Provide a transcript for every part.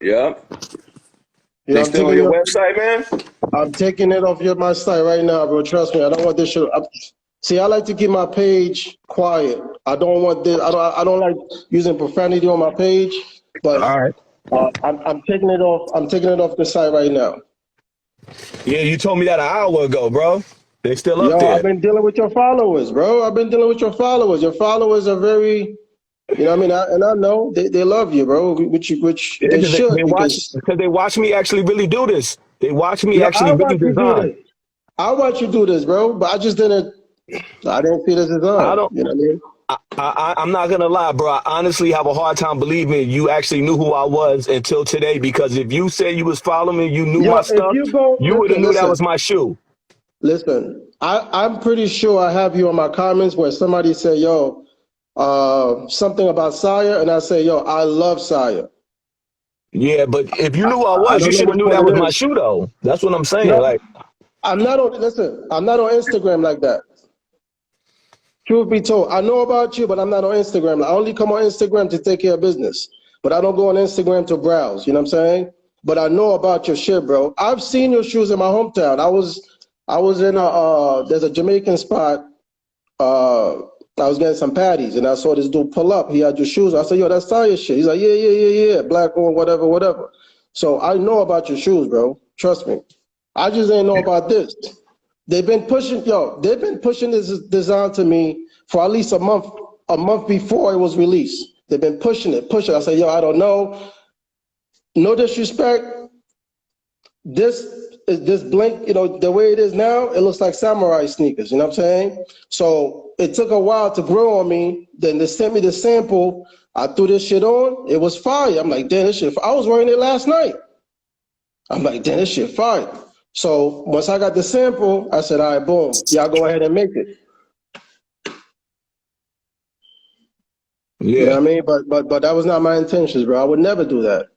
Yeah. Yeah, They still on your website, man? I'm taking it off my site right now, bro. Trust me, I don't want this shit. See, I like to keep my page quiet. I don't want this. I don't like using profanity on my page. But All right. I'm taking it off. I'm taking it off the site right now. Yeah, you told me that an hour ago, bro. They still up Yo, I've there. been dealing with your followers, bro. I've been dealing with your followers. Your followers are very, you know what I mean? And I know they love you, bro, which Yeah, they because should because, they watch me actually really do this. They watch me yo, actually I really watch you do design. this. I watch you do this, bro, but I didn't see this as I on. don't. You know what I mean? I'm not gonna lie, bro. I honestly have a hard time believing you actually knew who I was until today. Because if you said you was following me, you knew my Yo, if stuff, you go, you would have knew that was listen. my shoe. Listen, I'm pretty sure I have you on my comments where somebody say, yo, something about Sia, and I say, yo, I love Sia. Yeah, but if you knew who I I was, you don't know should have which knew one that it was my is. shoe, though. That's what I'm saying. No, Like, listen, I'm not on Instagram like that. Truth be told, I know about you, but I'm not on Instagram. I only come on Instagram to take care of business, but I don't go on Instagram to browse. You know what I'm saying? But I know about your shit, bro. I've seen your shoes in my hometown. I was in there's a Jamaican spot. Uh, I was getting some patties, and I saw this dude pull up. He had your shoes. I said, yo, that's Sire shit. He's like, yeah, black on, whatever, whatever. So I know about your shoes, bro. Trust me. I just didn't know about this. They've been pushing this design to me for at least a month before it was released. They've been pushing it. I said, yo, I don't know. No disrespect. This blink, the way it is now, it looks like samurai sneakers. You know what I'm saying? So it took a while to grow on me. Then they sent me the sample. I threw this shit on. It was fire. I'm like, damn, this shit. I was wearing it last night. I'm like, damn, this shit fire. So once I got the sample, I said, all right, boom, y'all go ahead and make it. You know yeah. what I mean? But that was not my intentions, bro. I would never do that.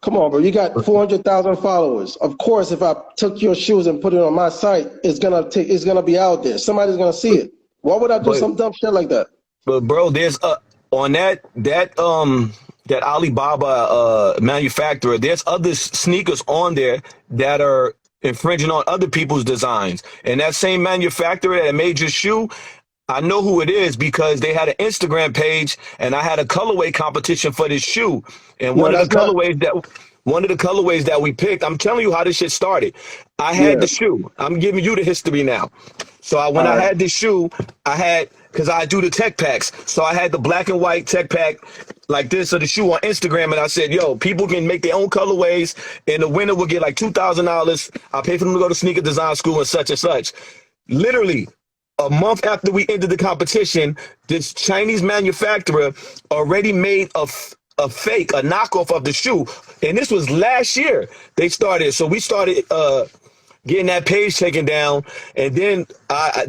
Come on, bro. You got 400,000 followers. Of course, if I took your shoes and put it on my site, it's gonna be out there. Somebody's gonna see it. Why would I do But some dumb shit like that? bro, there's on that Alibaba manufacturer, there's other sneakers on there that are infringing on other people's designs. And that same manufacturer that made your shoe, I know who it is because they had an Instagram page and I had a colorway competition for this shoe. And No, that's not. one of the colorways that we picked, I'm telling you how this shit started. I had Yeah. the shoe. I'm giving you the history now. So when All I right. had this shoe, because I do the tech packs. So I had the black and white tech pack like this of the shoe on Instagram. And I said, yo, people can make their own colorways and the winner will get like $2,000. I'll pay for them to go to sneaker design school and such and such. Literally, a month after we ended the competition, this Chinese manufacturer already made a fake, a knockoff of the shoe. And this was last year they started. So we started getting that page taken down, and then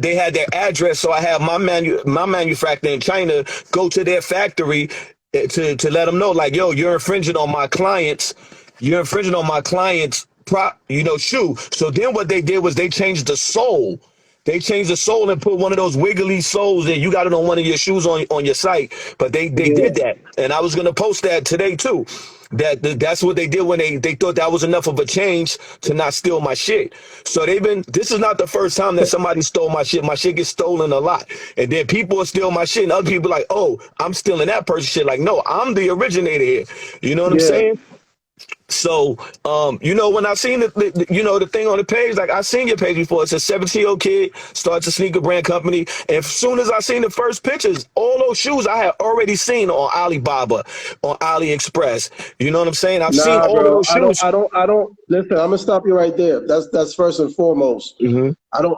they had their address. So I have my manufacturer in China go to their factory to let them know, like, yo, you're infringing on my clients' shoe. So then what they did was they changed the sole. They changed the sole and put one of those wiggly soles that you got it on one of your shoes on your site. But they Yeah. did that, and I was gonna post that today too. That's what they did when they thought that was enough of a change to not steal my shit. So this is not the first time that somebody stole my shit. My shit gets stolen a lot. And then people will steal my shit and other people are like, oh, I'm stealing that person's shit. Like, no, I'm the originator here. You know what I'm Yeah. saying? So, when I seen the thing on the page, like I seen your page before, it says 17-year-old kid starts a sneaker brand company. And as soon as I seen the first pictures, all those shoes I had already seen on Alibaba, on AliExpress. You know what I'm saying? I've seen Nah, all of bro. those shoes. I don't. Listen, I'm gonna stop you right there. That's first and foremost. Mm-hmm.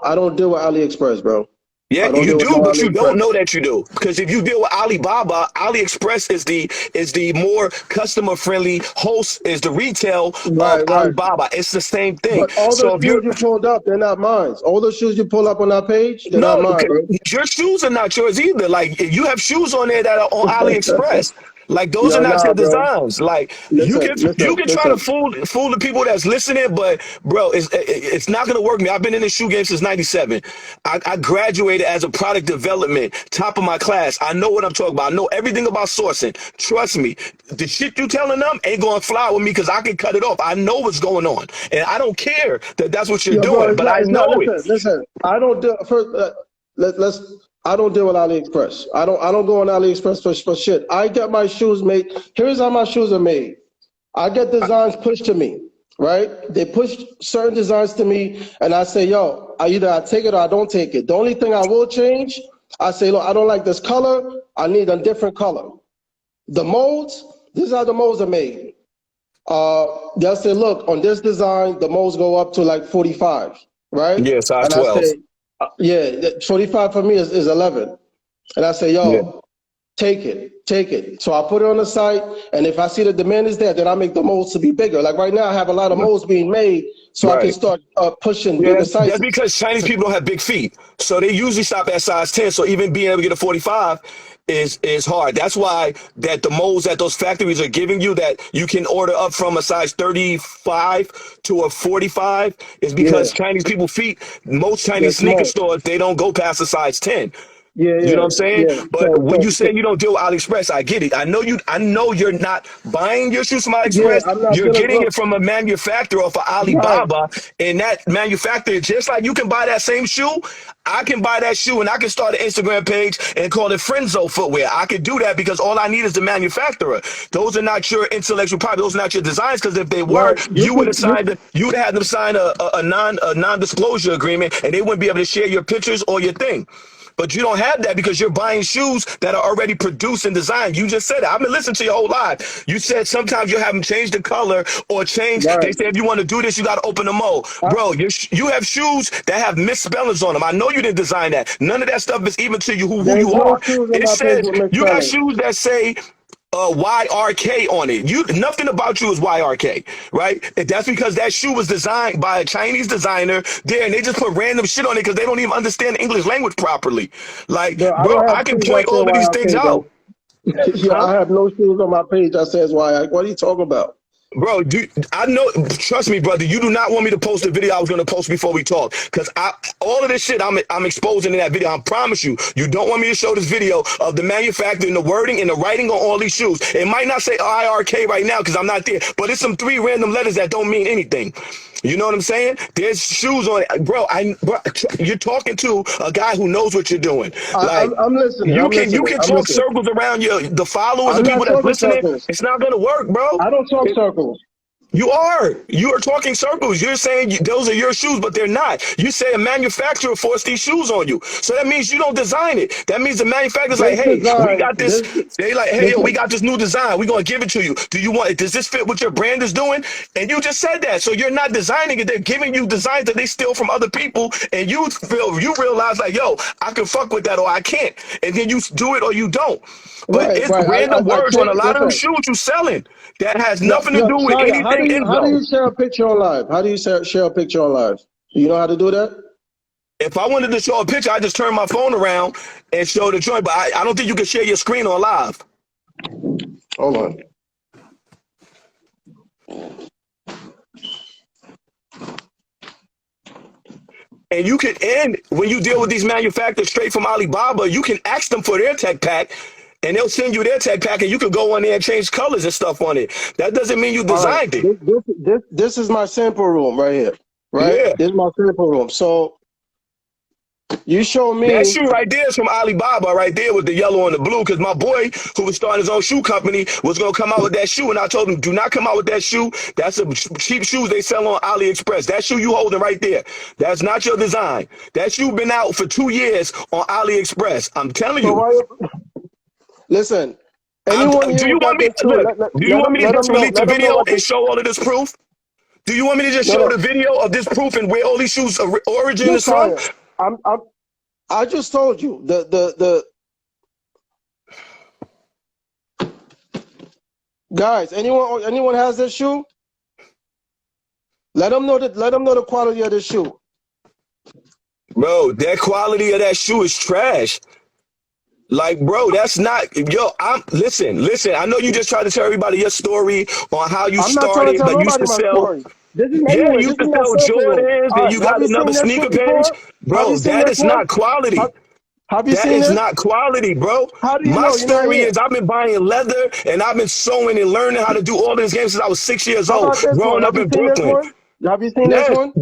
I don't deal with AliExpress, bro. Yeah, I don't you deal with do, no but you don't AliExpress. know that you do. Because if you deal with Alibaba, AliExpress is the more customer friendly host, is the retail of Right. Alibaba. It's the same thing. But all So those if shoes you're you pulled up, they're not mine. All those shoes you pull up on that page, they're not no, mine, okay, bro. your shoes are not yours either. Like you have shoes on there that are on AliExpress. Like those are Yo, not nah, your bro. designs. Like Listen, you listen, can try to listen. fool the people that's listening, but bro, it's not gonna work. Me, I've been in the shoe game since '97. I graduated as a product development, top of my class. I know what I'm talking about. I know everything about sourcing. Trust me, the shit you telling them ain't gonna fly with me because I can cut it off. I know what's going on, and I don't care that that's what you're Yo, bro, doing, but I it's not. know it. Listen. I don't do first. Let's. I don't deal with AliExpress. I don't go on AliExpress for shit. I get my shoes made. Here's how my shoes are made. I get designs pushed to me, right? They push certain designs to me, and I say, yo, I take it or I don't take it. The only thing I will change, I say, look, I don't like this color. I need a different color. The molds, this is how the molds are made. They'll say, look, on this design, the molds go up to like 45, right? Yeah, size And I 12. say, yeah, 45 for me is 11. And I say, Yeah, yo, take it, take it. So I put it on the site, and if I see the demand is there, then I make the molds to be bigger. Like right now, I have a lot of molds being made, so I can right. start pushing Yeah, bigger that's sizes. because Chinese people don't have big feet, so they usually stop at size 10. So even being able to get a 45 is hard. That's why that the molds that those factories are giving you that you can order up from a size 35 to a 45 is Yeah, because Chinese people feet. Most they're Chinese sneaker small. stores they don't go past a size 10. Yeah, You know yeah, what I'm saying? yeah. But when you say you don't deal with AliExpress, I get it. I know you. I know you're not buying your shoes from Yeah, AliExpress. I'm not You're dealing. getting Look, it from a manufacturer or for right, Alibaba, and that manufacturer, just like you can buy that same shoe, I can buy that shoe and I can start an Instagram page and call it Friendzo Footwear. I can do that because all I need is the manufacturer. Those are not your intellectual property. Those are not your designs. Because if they were, right. you would have signed. You would have had them sign a non disclosure agreement, and they wouldn't be able to share your pictures or your thing. But you don't have that because you're buying shoes that are already produced and designed. You just said it. I've been listening to your whole life. You said sometimes you have them change the color or change. They Right. say if you want to do this, you got to open the mold. I, Bro, you have shoes that have misspellings on them. I know you didn't design that. None of that stuff is even to you who there's you no are. shoes on It my page says with you got misspelling. shoes that say YRK on it. You nothing about you is YRK, right? And that's because that shoe was designed by a Chinese designer there, and they just put random shit on it because they don't even understand the English language properly. Like, Bro, I bro, don't have I can shoes that point say all of these things YLK, out, bro. Yo, huh? I have no shoes on my page that says YLK. What are you talking about? Bro, I know. Trust me, brother. You do not want me to post the video I was going to post before we talk, because all of this shit I'm exposing in that video. I promise you. You don't want me to show this video of the manufacturing, the wording, and the writing on all these shoes. It might not say IRK right now because I'm not there, but it's some 3 random letters that don't mean anything. You know what I'm saying? There's shoes on it, bro. You're talking to a guy who knows what you're doing. Like I'm listening. you I'm can listening. I'm talk listening. circles around the followers, the I'm not people that's talking listening. circles. It's not gonna work, bro. I don't talk circles. You are. You are talking circles. You're saying those are your shoes, but they're not. You say a manufacturer forced these shoes on you. So that means you don't design it. That means the manufacturer's like, This hey, we design, got this. They like, hey, yo, we listen, got this new design. We're going to give it to you. Do you want it? Does this fit what your brand is doing? And you just said that. So you're not designing it. They're giving you designs that they steal from other people. And you realize like, yo, I can fuck with that or I can't. And then you do it or you don't. But right, it's right. random I words on take, a lot of them listen, shoes you selling that has nothing to yo, do with Saya, anything how do Enzo. you share a picture on live? How do you share a picture on live? Do you know how to do that? If I wanted to show a picture, I just turn my phone around and show the joint. But I don't think you can share your screen on live. Hold on. And you can end when you deal with these manufacturers straight from Alibaba, you can ask them for their tech pack and they'll send you their tech pack and you can go on there and change colors and stuff on it. That doesn't mean you All right. designed it. This is my sample room right here. Right? Yeah. This is my sample room. So you show That me. shoe right there is from Alibaba right there with the yellow and the blue because my boy who was starting his own shoe company was going to come out with that shoe and I told him do not come out with that shoe. That's a cheap shoes they sell on AliExpress. That shoe you holding right there, that's not your design. That shoe been out for 2 years on AliExpress. I'm telling So you. why? Listen, anyone here Do who you got want me this shoe, look? Do you want me to let just them know. release the Let them know video what and this. show all of this proof? Do you want me to just No, show the no. video of this proof and where all these shoes origin This is from? Saya, I'm. I just told you the guys. Anyone has this shoe? Let them know that. Let them know the quality of this shoe. Bro, that quality of that shoe is trash. Like, bro, that's not, yo, listen, I know you just tried to tell everybody your story on how you I'm not trying to started, tell but you used nobody to my sell, story. This is yeah, anyway. you This used is to my sell sample room. Jordans All and right. you Have got you seen another this sneaker one page. before? Have you Bro, seen that this is one? not quality. Have you That seen is this? not quality, bro. How do you My know? You're not story here. is I've been buying leather and I've been sewing and learning how to do all this games since I was 6 years How old, about this one? growing Have up you in seen this Brooklyn. one? Have you seen this Yes, one?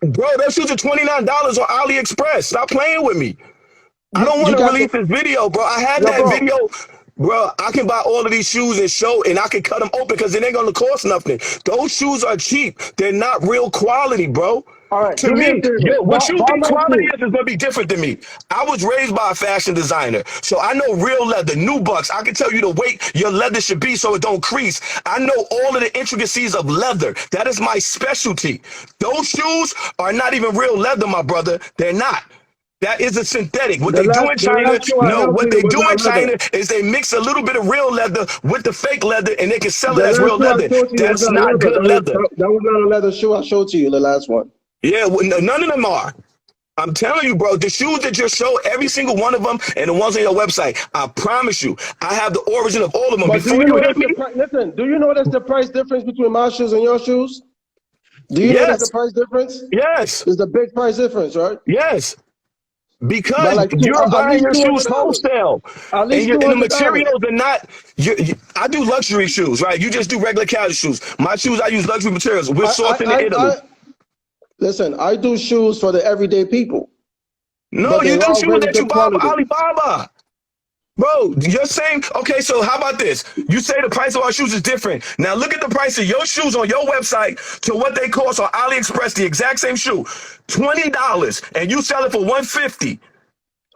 bro, those shoes are $29 on AliExpress. Stop playing with me. I don't You want to got the release this video, bro. I had yo, that bro. video, bro. I can buy all of these shoes and show, and I can cut them open because it ain't gonna cost nothing. Those shoes are cheap. They're not real quality, bro. All right. To Do me a me, favor. yo, what you Buy think my quality shoes. is gonna be different than me. I was raised by a fashion designer, so I know real leather, new bucks. I can tell you the weight your leather should be so it don't crease. I know all of the intricacies of leather. That is my specialty. Those shoes are not even real leather, my brother. They're not. That is a synthetic. What they do in The China, last shoe I no, held to what you they was do in not leather. China is they mix a little bit of real leather with the fake leather and they can sell it The as last real shoe I leather. showed to you was That's not not leather. good leather. That was not a leather shoe I showed to you. The last one. Yeah, none of them are. I'm telling you, bro, the shoes that you show, every single one of them, and the ones on your website, I promise you, I have the origin of all of them. But do Before you you hit notice me, the price? Listen. Do you notice the price difference between my shoes and your shoes? Do you notice the yes, price difference? yes, There's a big price difference, right? yes, By because like you're at buying least your shoes $200. wholesale, At and, least and the $200. materials are not. I do luxury shoes, right? You just do regular casual shoes. My shoes, I use luxury materials. We're sourcing in Italy. I listen. I do shoes for the everyday people, No, but you they're do all shoes very that you good buy off quality. Alibaba. Bro, you're saying, okay, so how about this? You say the price of our shoes is different. Now look at the price of your shoes on your website to what they cost on AliExpress, the exact same shoe. $20, and you sell it for 150.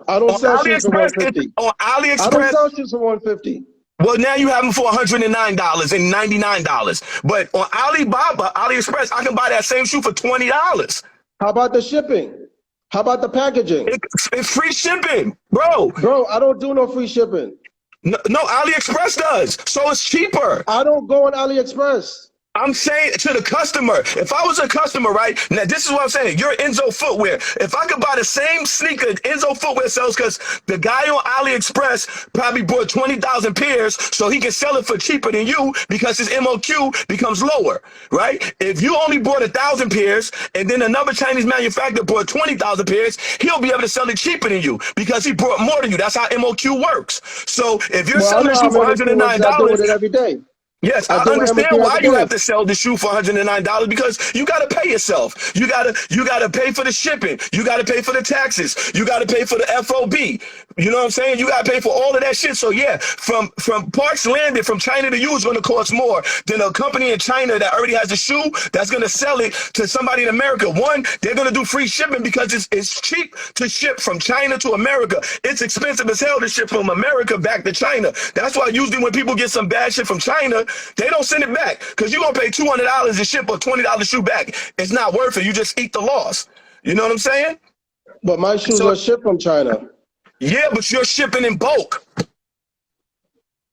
I don't On sell shoes for AliExpress, it's 150. on I don't AliExpress. sell shoes for 150. Well, now you have them for $109 and $99. But on Alibaba, AliExpress, I can buy that same shoe for $20. How about the shipping? How about the packaging? It's free shipping, bro. Bro, I don't do no free shipping. No, AliExpress does. So it's cheaper. I don't go on AliExpress. I'm saying to the customer, if I was a customer, right? Now, this is what I'm saying. You're Enzo Footwear. If I could buy the same sneaker Enzo Footwear sells, because the guy on AliExpress probably bought 20,000 pairs, so he can sell it for cheaper than you because his MOQ becomes lower, right? If you only bought 1,000 pairs and then another Chinese manufacturer bought 20,000 pairs, he'll be able to sell it cheaper than you because he brought more than you. That's how MOQ works. So if you're Well, I selling know a how shoe for MOQ works because I deal with $109, it every day. yes, I I deal with understand MOQ why every you have day. to sell the shoe for $109 because you got to pay yourself. You gotta pay for the shipping. You got to pay for the taxes. You got to pay for the FOB. You know what I'm saying? You got to pay for all of that shit. So yeah, from parts landed from China to you is going to cost more than a company in China that already has the shoe that's going to sell it to somebody in America. One, they're going to do free shipping because it's cheap to ship from China to America. It's expensive as hell to ship from America back to China. That's why usually when people get some bad shit from China, they don't send it back because you're going to pay $200 to ship a $20 shoe back. It's not worth it. You just eat the loss. You know what I'm saying? But my shoes So are shipped from China. yeah, but you're shipping in bulk,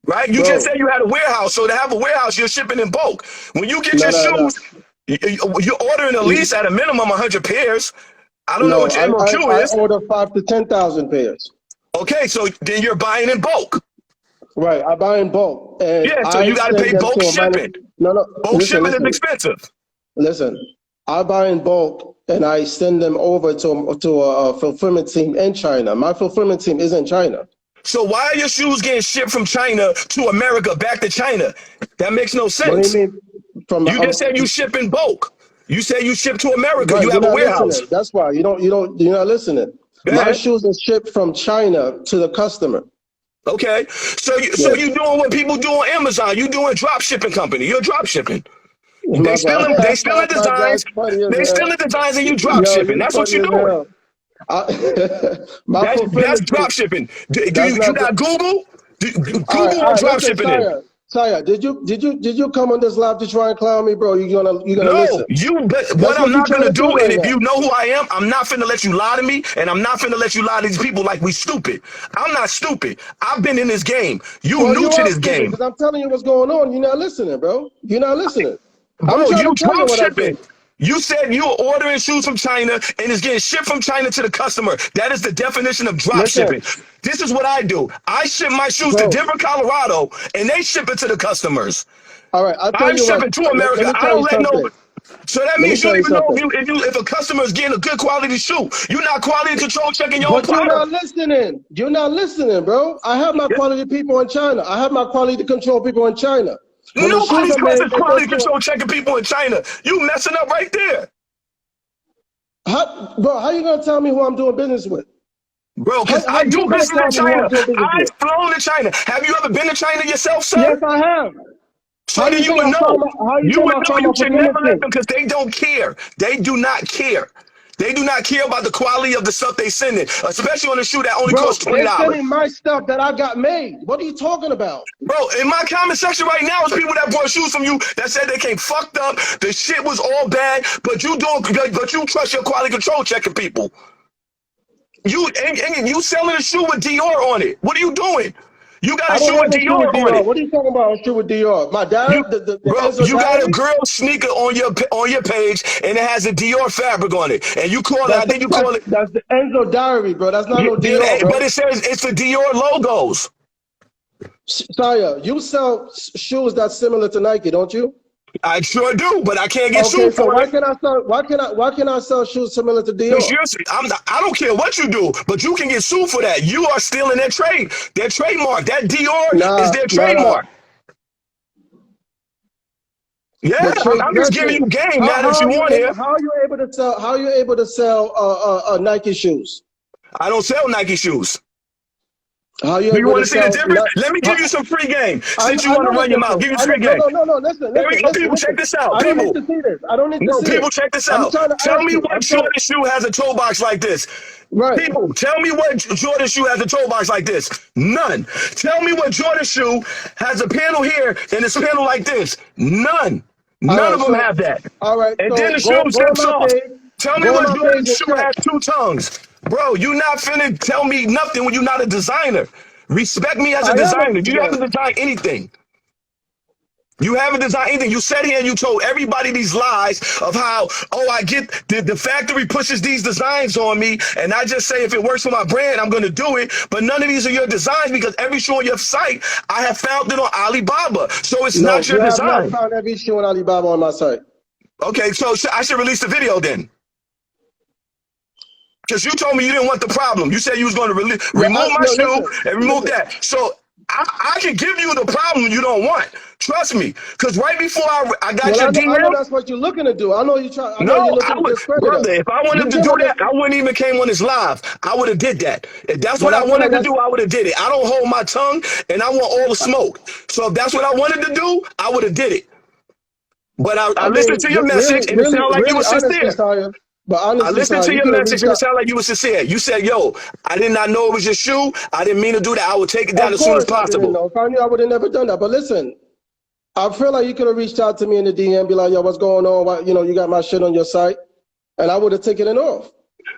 right? You just Bro, said you had a warehouse. So to have a warehouse, you're shipping in bulk. When you get no, your no, no. shoes, you're ordering at least at a minimum 100 pairs. I don't know No, what your MOQ I is. order 5 to 10,000 pairs. Okay, so then you're buying in bulk. Right, I buy in bulk, and Yeah, so I you got to send pay them bulk to a shipping. No, no, Bulk listen, shipping is listen, expensive. listen. I buy in bulk, and I send them over to a fulfillment team in China. My fulfillment team is in China. So why are your shoes getting shipped from China to America back to China? That makes no What do you sense. mean? From You just said you ship in bulk. You said you ship to America. right, You you're have a not warehouse. listening. That's why you're not listening. Go My ahead. shoes are shipped from China to the customer. Okay. So Yes. you doing what people do on Amazon. You doing drop shipping company. You're drop shipping. They My stealing they stealing my designs. guy's funny as They hell. stealing designs and you drop Yo, shipping. you're That's what funny you're as doing. hell. My That's fulfillment team. drop shipping. Do That's you not. got Google? Google All what right. drop Listen, shipping is. Saya, did you come on this live to try and clown me, bro? You gonna No, listen? but what That's I'm what you not trying gonna to do do, and right if now. you know who I am, I'm not finna let you lie to me, and I'm not finna let you lie to these people like we stupid. I'm not stupid. I've been in this game. You Well, new you to are this stupid game. because I'm telling you what's going on. You're not listening, bro. You're not listening. I'm Bro, trying to you tell you drop what I shipping. think. You said you are ordering shoes from China and it's getting shipped from China to the customer. That is the definition of drop Listen, shipping. This is what I do. I ship my shoes to bro. Denver, Colorado, and they ship it to the customers. All right, I'll tell I'm you what. shipping to Let America. me I tell don't you let no. something. So that Let me means you tell don't you even know something. if a customer is getting a good quality shoe. You're not quality control checking your own But you're not product. listening. You're not listening, bro. I have my Yeah. quality people in China. I have my quality control people in China. When the shoes Nobody's are made, they go quality to control checking people in China. You messing up right there. how you gonna tell me who I'm doing business with? Bro, because How I you do gonna business tell in me who China. I'm doing business I've with? flown to China. Have you ever been to China yourself, Yes, sir? I have. So then you would know. How you You talking would about know you pharma should never let facility? them because they don't care. They do not care. They do not care about the quality of the stuff they send in, especially on a shoe that only Bro, costs they're $20. sending my stuff that I got made. What are you talking about? Bro, in my comment section right now is people that bought shoes from you that said they came fucked up, the shit was all bad, but you trust your quality control checking people. And you selling a shoe with Dior on it. What are you doing? You got I a don't shoe with have a shoe with Dior on Dior. it. What are you talking about? A shoe with Dior. My You, diary, the bro, Enzo you got a diary. girl sneaker on your page, and it has a Dior fabric on it, and you call it. I think you call it. That's the Enzo diary, bro. That's not no Dior, But bro. it says it's the Dior logos. Saya, you sell shoes that's similar to Nike, don't you? I sure do, but I can't get Okay, sued so for why it. can I sell? Why can I sell shoes similar to Because Dior? I don't care what you do, but you can get sued for that. You are stealing their trade, their trademark. That Dior is Nah, their nah, nah. trademark. Yeah, The trade. I'm just giving Listen, you game now that you on here. how are you able to sell? How are you able to sell Nike shoes? I don't sell Nike shoes. How are you Do you able want to to see the sell? difference? Let me give you some free game since you I want know to the run your mouth. difference. Give you I know, free game. no. Listen, There we listen, go, listen, people. Check listen. this out, I don't need people. to see this. I don't need to No, see it. people, check this I'm out. trying to Tell ask me you. what Jordan shoe has a toe box like this. Right. People, tell me what Jordan shoe has a toe box like this. None. Tell me what Jordan shoe has a panel here and it's a panel like this. None. All None right. of them have that. All right. And then So the shoe go on zips my off. page. Tell me Go on what my Jordan page and shoe check. has two tongues. Bro, you not finna tell me nothing when you're not a designer. Respect me as a I am a designer. You designer. haven't designed anything. You haven't designed anything. You sat here and you told everybody these lies of how, oh, I get the factory pushes these designs on me, and I just say if it works for my brand, I'm going to do it. But none of these are your designs because every shoe on your site, I have found it on Alibaba. So it's No, not your you have not design. found every shoe on Alibaba on my site. Okay, so I should release the video then. Because you told me you didn't want the problem. You said you was going to remove my shoe and remove Listen. that. So I can give you the problem you don't want. Trust me. Because right before I got Well, your I know DM, that's what you're looking to do. I know I know you're no, I looking to would, discredit brother. us. If I You wanted to give do them that, the, I wouldn't even came on this live. I would have did that. If that's what but I I feel wanted like to that's do, I would have did it. I don't hold my tongue, and I want all the smoke. So if that's what I wanted to do, I would have did it. But I I listened mean, to your message, and it sounded like you were honestly, sincere. Saya. But I honestly, listened Saya, to you your could have message, reached and it out. sounded like you were sincere. You said, "Yo, I did not know it was your shoe. I didn't mean to do that. I would take it down Of as soon as course, I didn't possible." know. If I knew, I would have never done that. But listen, I feel like you could have reached out to me in the DM, be like, "Yo, what's going on? Why, you got my shit on your site," and I would have taken it off.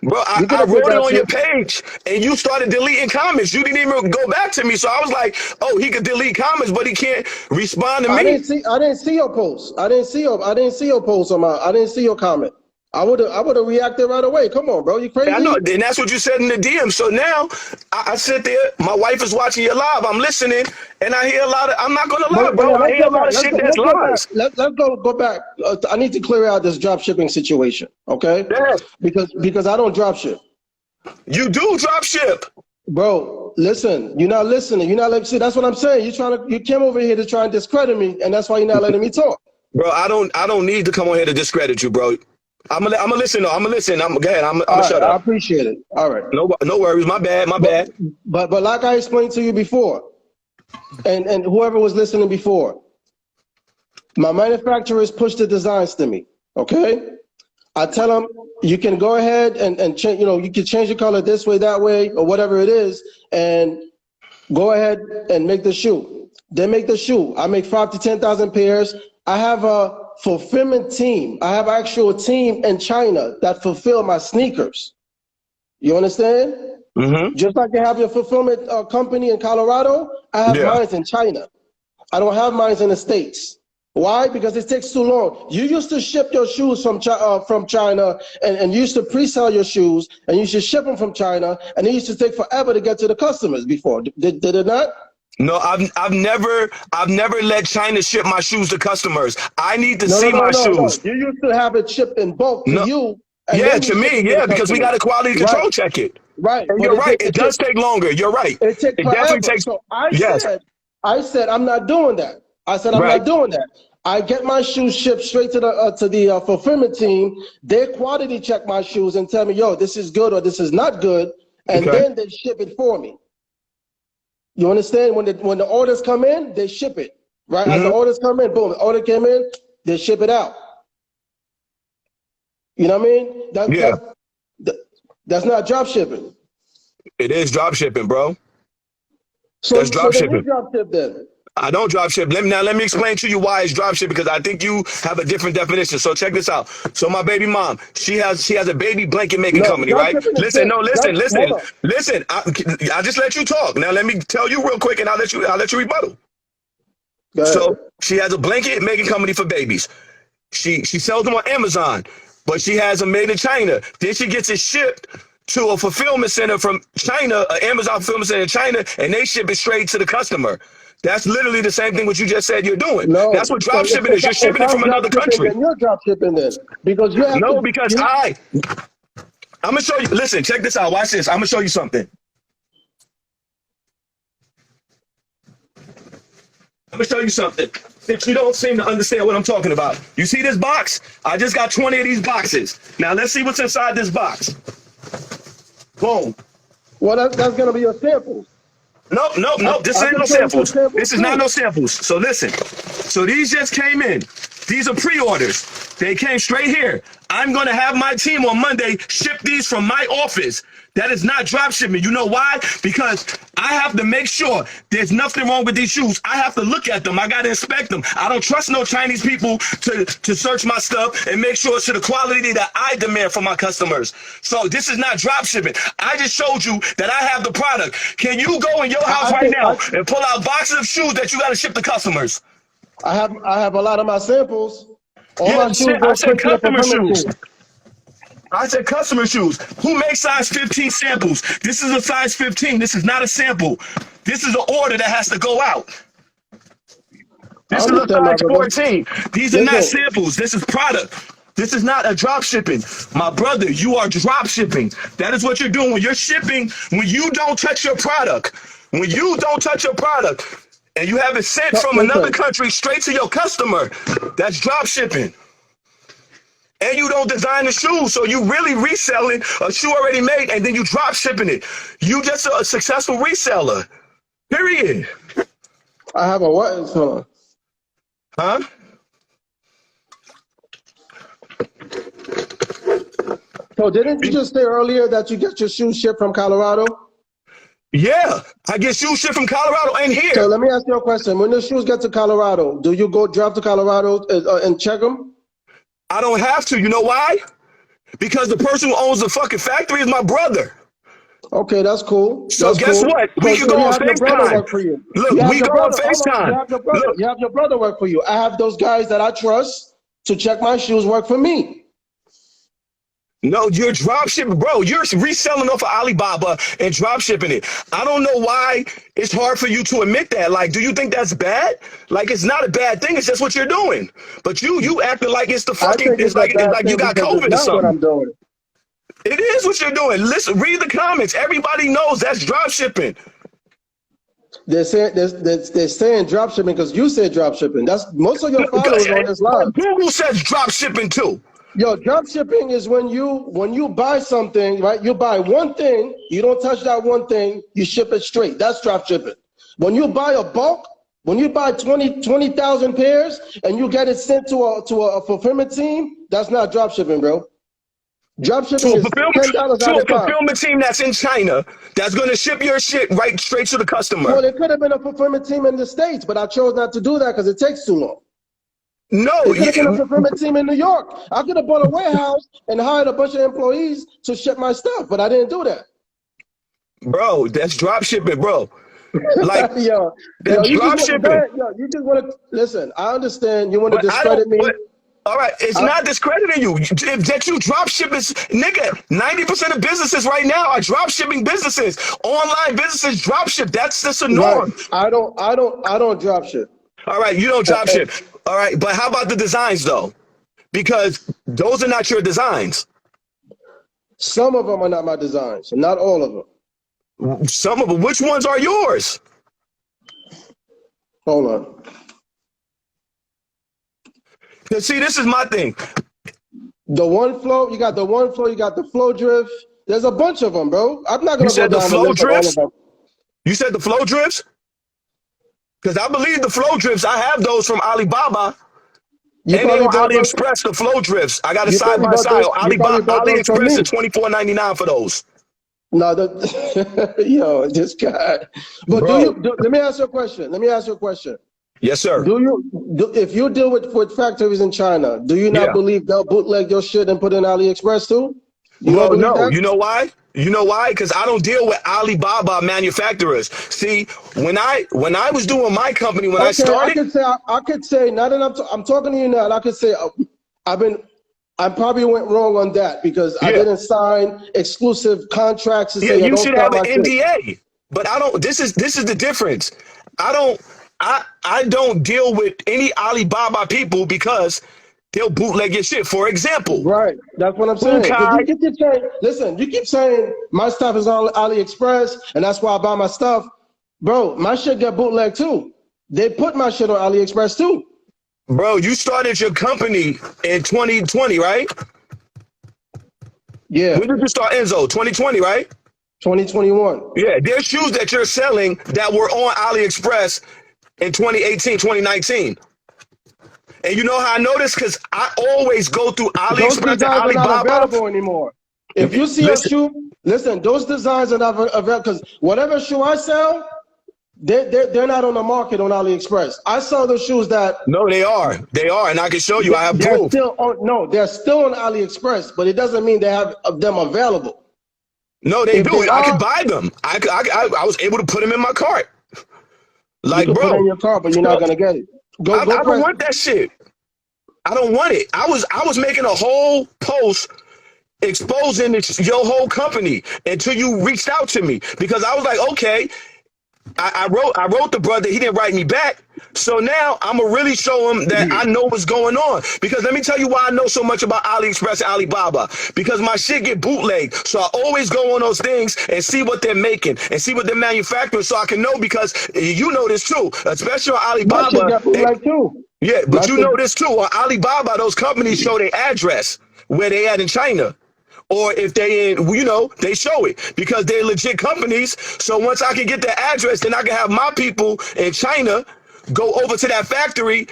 Bro, You could I have did wrote it that on your shit. page, and you started deleting comments. You didn't even go back to me, so I was like, "Oh, he could delete comments, but he can't respond to me." I didn't see your post. I didn't see your post on my. I didn't see your comment. I would have reacted right away. Come on, bro. You I know, crazy? and that's what you said in the DM. So now I sit there. My wife is watching your live. I'm listening, and I hear a lot of. I'm not gonna lie, But bro. yeah, I let's hear go a lot back. of shit that's Let's go back. lies. Let's go back. I need to clear out this drop shipping situation, okay? Yeah. Because I don't drop ship. You do drop ship. Bro, listen, you're not listening. You're not like, see, that's what I'm saying. You came over here to try and discredit me, and that's why you're not letting me talk. Bro, I don't need to come on here to discredit you, bro. I'm gonna listen though. I'm gonna listen. I'm go ahead. I'm All gonna right, shut I up. appreciate it. All right. No worries. My bad. My But bad. but like I explained to you before, and whoever was listening before, my manufacturers push the designs to me, okay? I tell them you can go ahead and change, you can change the color this way, that way, or whatever it is, and go ahead and make the shoe. They make the shoe. I make 5,000 to 10,000 pairs. I have a fulfillment team. I have an actual team in China that fulfill my sneakers. You understand? Mm-hmm. Just like you have your fulfillment company in Colorado, I have Yeah. mine in China. I don't have mine in the States. Why? Because it takes too long. You used to ship your shoes from China, and you used to pre-sell your shoes, and you used to ship them from China, and it used to take forever to get to the customers before. Did it not? No, I've never let China ship my shoes to customers. I need to see my No. shoes. You used to have it shipped in bulk to No, you, and yeah, then you to ship me, it to yeah, the because we got customers. to quality Right, control check it. right. And But you're right, it does take longer. You're right. it takes It definitely forever. takes. So Yes, I said, I'm not doing that. I said, I'm right. not doing that. I get my shoes shipped straight to the fulfillment team. They quality check my shoes and tell me, yo, this is good or this is not good, and Okay. then they ship it for me. You understand? When the orders come in, they ship it. Right? As the orders come in, boom, the order came in, they ship it out. You know what I mean? Yeah, That's not drop shipping. it is drop shipping, bro. That's So drop then you shipping. drop ship then. I don't drop ship. Let me explain to you why it's drop ship, because I think you have a different definition. So check this out. So my baby mom, she has a baby blanket making No, company, drop right? shipping is Listen, no, hold on. listen. I just let you talk. Now let me tell you real quick, and I'll let you rebuttal. Go ahead. So she has a blanket making company for babies. She sells them on Amazon, but she has them made in China. Then she gets it shipped to a fulfillment center from China, an Amazon fulfillment center in China, and they ship it straight to the customer. That's literally the same thing what you just said you're doing. That's No, what so drop shipping is. You're if shipping it I'm from drop another shipping, country. then you're drop shipping then, because you have No, to. because I'm gonna show you. Listen, check this out. Watch this. I'm gonna show you something. I'm gonna show you something. Since you don't seem to understand what I'm talking about. You see this box? I just got 20 of these boxes. Now let's see what's inside this box. Boom. Well, that's gonna be your samples. Nope. This I ain't can no show you some samples. samples This is not too. no samples. So listen. So these just came in. These are pre-orders. They came straight here. I'm gonna have my team on Monday ship these from my office. That is not drop shipping. You know why? Because I have to make sure there's nothing wrong with these shoes. I have to look at them. I gotta inspect them. I don't trust no Chinese people to search my stuff and make sure it's to the quality that I demand from my customers. So this is not drop shipping. I just showed you that I have the product. Can you go in your house right now and pull out boxes of shoes that you gotta ship to customers? I have a lot of my samples. All Yeah, my shoes I go said straight to the customer fulfillment shoes. team. I said customer shoes. Who makes size 15 samples? This is a size 15. This is not a sample. This is an order that has to go out. I This is a understand, my size brother. 14. These are not Listen, samples. This is product. This is not a drop shipping. My brother, you are drop shipping. That is what you're doing when you're shipping, when you don't touch your product. When you don't touch your product and you have it sent from another listen. country straight to your customer, that's drop shipping. And you don't design the shoes, so you really reselling a shoe already made, and then you drop shipping it. You just a successful reseller. Period. I have a what? Hold on. Huh? So didn't you just say earlier that you get your shoes shipped from Colorado? Yeah, I get shoes shipped from Colorado and So here. let me ask you a question. When the shoes get to Colorado, do you go drive to Colorado and check them? I don't have to. You know why? Because the person who owns the fucking factory is my brother. Okay, that's cool. So That's guess cool. what? We can So go you on have your brother FaceTime. work for you. Look, You have we your go on brother. Hold on. You FaceTime. have your brother. Look, You have your brother work for you. I have those guys that I trust to check my shoes work for me. no, you're drop shipping, bro. You're reselling off of Alibaba and drop shipping it. I don't know why it's hard for you to admit that. Like, do you think that's bad? Like, it's not a bad thing. It's just what you're doing. But you acting like it's the I fucking. think it's a It's bad like you thing got because it's COVID or not what something. I'm doing. It is what you're doing. Listen, read the comments. Everybody knows that's drop shipping. They're saying drop shipping because you said drop shipping. That's most of your followers on this live. Google says drop shipping too. Yo, drop shipping is when you buy something, right? You buy one thing, you don't touch that one thing, you ship it straight. That's drop shipping. When you buy a bulk, when you buy 20,000 pairs and you get it sent to a fulfillment team, that's not drop shipping, bro. Drop shipping is $10 To at a a time. fulfillment team that's in China that's gonna ship your shit right straight to the customer. Well, it could have been a fulfillment team in the States, but I chose not to do that because it takes too long. No, It could have been a fulfillment team in New York. I could have bought a warehouse and hired a bunch of employees to ship my stuff, but I didn't do that. bro, that's drop shipping, bro. Like yo, that you just drop want shipping. you just want to listen. I understand you want to But I don't. discredit me. But all right, it's I, not discrediting you. If that you drop ship is nigga. 90% of businesses right now are drop shipping businesses. Online businesses drop ship. That's just a right. norm. I don't drop shit. All right, you don't Uh, drop uh, ship. All right, but how about the designs though? Because those are not your designs. Some of them are not my designs, not all of them. Some of them. Which ones are yours? Hold on. Because see, this is my thing. The one flow, you got the one flow, you got the flow drift. There's a bunch of them, bro. I'm not You gonna go said the down the flow list of all of drifts. them. You said the flow drifts. Because I believe the flow drifts. I have those from Alibaba. You And they probably on bought those. AliExpress, the flow drifts. I got a You side probably by bought side. those. You probably Alibaba, bought those from AliExpress me. at $24.99 for those. No, yo, this guy. But Bro. let me ask you a question. Let me ask you a question. Yes, sir. If you deal with factories in China, do you not Yeah. believe they'll bootleg your shit and put it in AliExpress too? You don't Well, believe no. that? You know why? You know why? Because I don't deal with Alibaba manufacturers. See, when I was doing my company, when I Okay, started, I could say now that I'm talking to you now, and I could say I probably went wrong on that because I yeah, didn't sign exclusive contracts to yeah, say, yo, you don't should sell have an my shit. NDA. But I don't. This is the difference. I don't. I don't deal with any Alibaba people because they'll bootleg your shit. For example, Right, that's what I'm saying. Because Bukai. you keep saying, listen, you keep saying my stuff is on AliExpress, and that's why I buy my stuff. Bro, my shit get bootleg too. They put my shit on AliExpress too. Bro, you started your company in 2020, right? Yeah, When did you start Enzo? 2020, right? 2021. Yeah, there's shoes that you're selling that were on AliExpress in 2018, 2019. And you know how I know this? Because I always go through Those AliExpress and designs are not Alibaba. available anymore. If you see a Listen, shoe, listen, those designs are not available because whatever shoe I sell, they're not on the market on AliExpress. I sell the shoes that no, they are. They are. And I can show you. I have they're proof. still on. No, they're still on AliExpress, but it doesn't mean they have them available. No, they If do. they I could are, buy them. I was able to put them in my cart. you Like, can put it in bro, your car, but you're so not gonna get it. Go I don't press. want that shit. I don't want it. I was making a whole post exposing your whole company until you reached out to me because I was like, okay, I wrote the brother, he didn't write me back. So now I'm gonna really show him that I know what's going on. Because let me tell you why I know so much about AliExpress and Alibaba. Because my shit get bootlegged. So I always go on those things and see what they're making and see what they're manufacturing so I can know because you know this too. Especially on My shit Alibaba. got bootleg too. Yeah, My but you shit. know this too. On Alibaba, those companies show their address where they at in China. Or if they in, they show it because they're legit companies. So once I can get the address, then I can have my people in China go over to that factory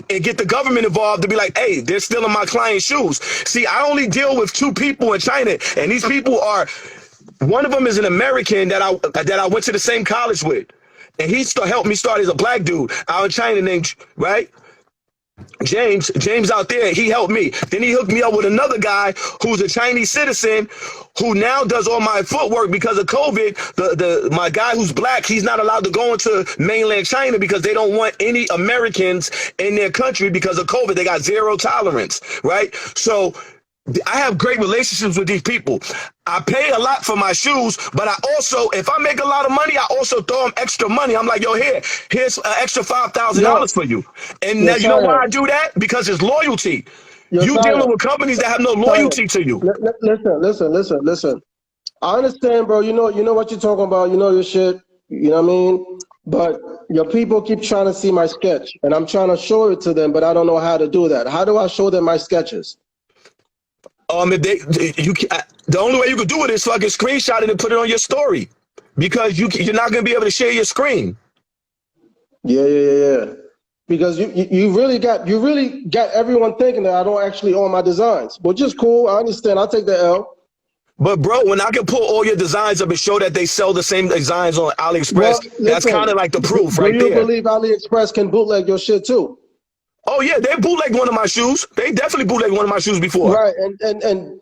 and get the government involved to be like, hey, they're stealing my client's shoes. See, I only deal with two people in China, and these people are, one of them is an American that I went to the same college with. And he helped me start as a black dude out in China named, right? James out there, he helped me. Then he hooked me up with another guy who's a Chinese citizen who now does all my footwork because of COVID. My guy who's black, he's not allowed to go into mainland China because they don't want any Americans in their country because of COVID. They got zero tolerance, right? So I have great relationships with these people. I pay a lot for my shoes, but I also, if I make a lot of money, I also throw them extra money. I'm like, yo, here's an extra Yo, $5,000 for you. And now yo, you know why Sire. I do that? Because it's loyalty. Yo, You dealing Sire. with companies that have no Sire. loyalty to you. Listen. I understand, bro. You know what you're talking about. You know your shit. You know what I mean? But your people keep trying to see my sketch, and I'm trying to show it to them, but I don't know how to do that. How do I show them my sketches? If the only way you could do it is fucking screenshot it and put it on your story, because you're not gonna be able to share your screen. Yeah. Because you really got everyone thinking that I don't actually own my designs, which is cool. I understand. I'll take the L. But bro, when I can pull all your designs up and show that they sell the same designs on Well, AliExpress, that's kind listen. of like the proof Do right you there. believe AliExpress can bootleg your shit too? Oh yeah, they bootlegged one of my shoes. They definitely bootlegged one of my shoes before. Right, and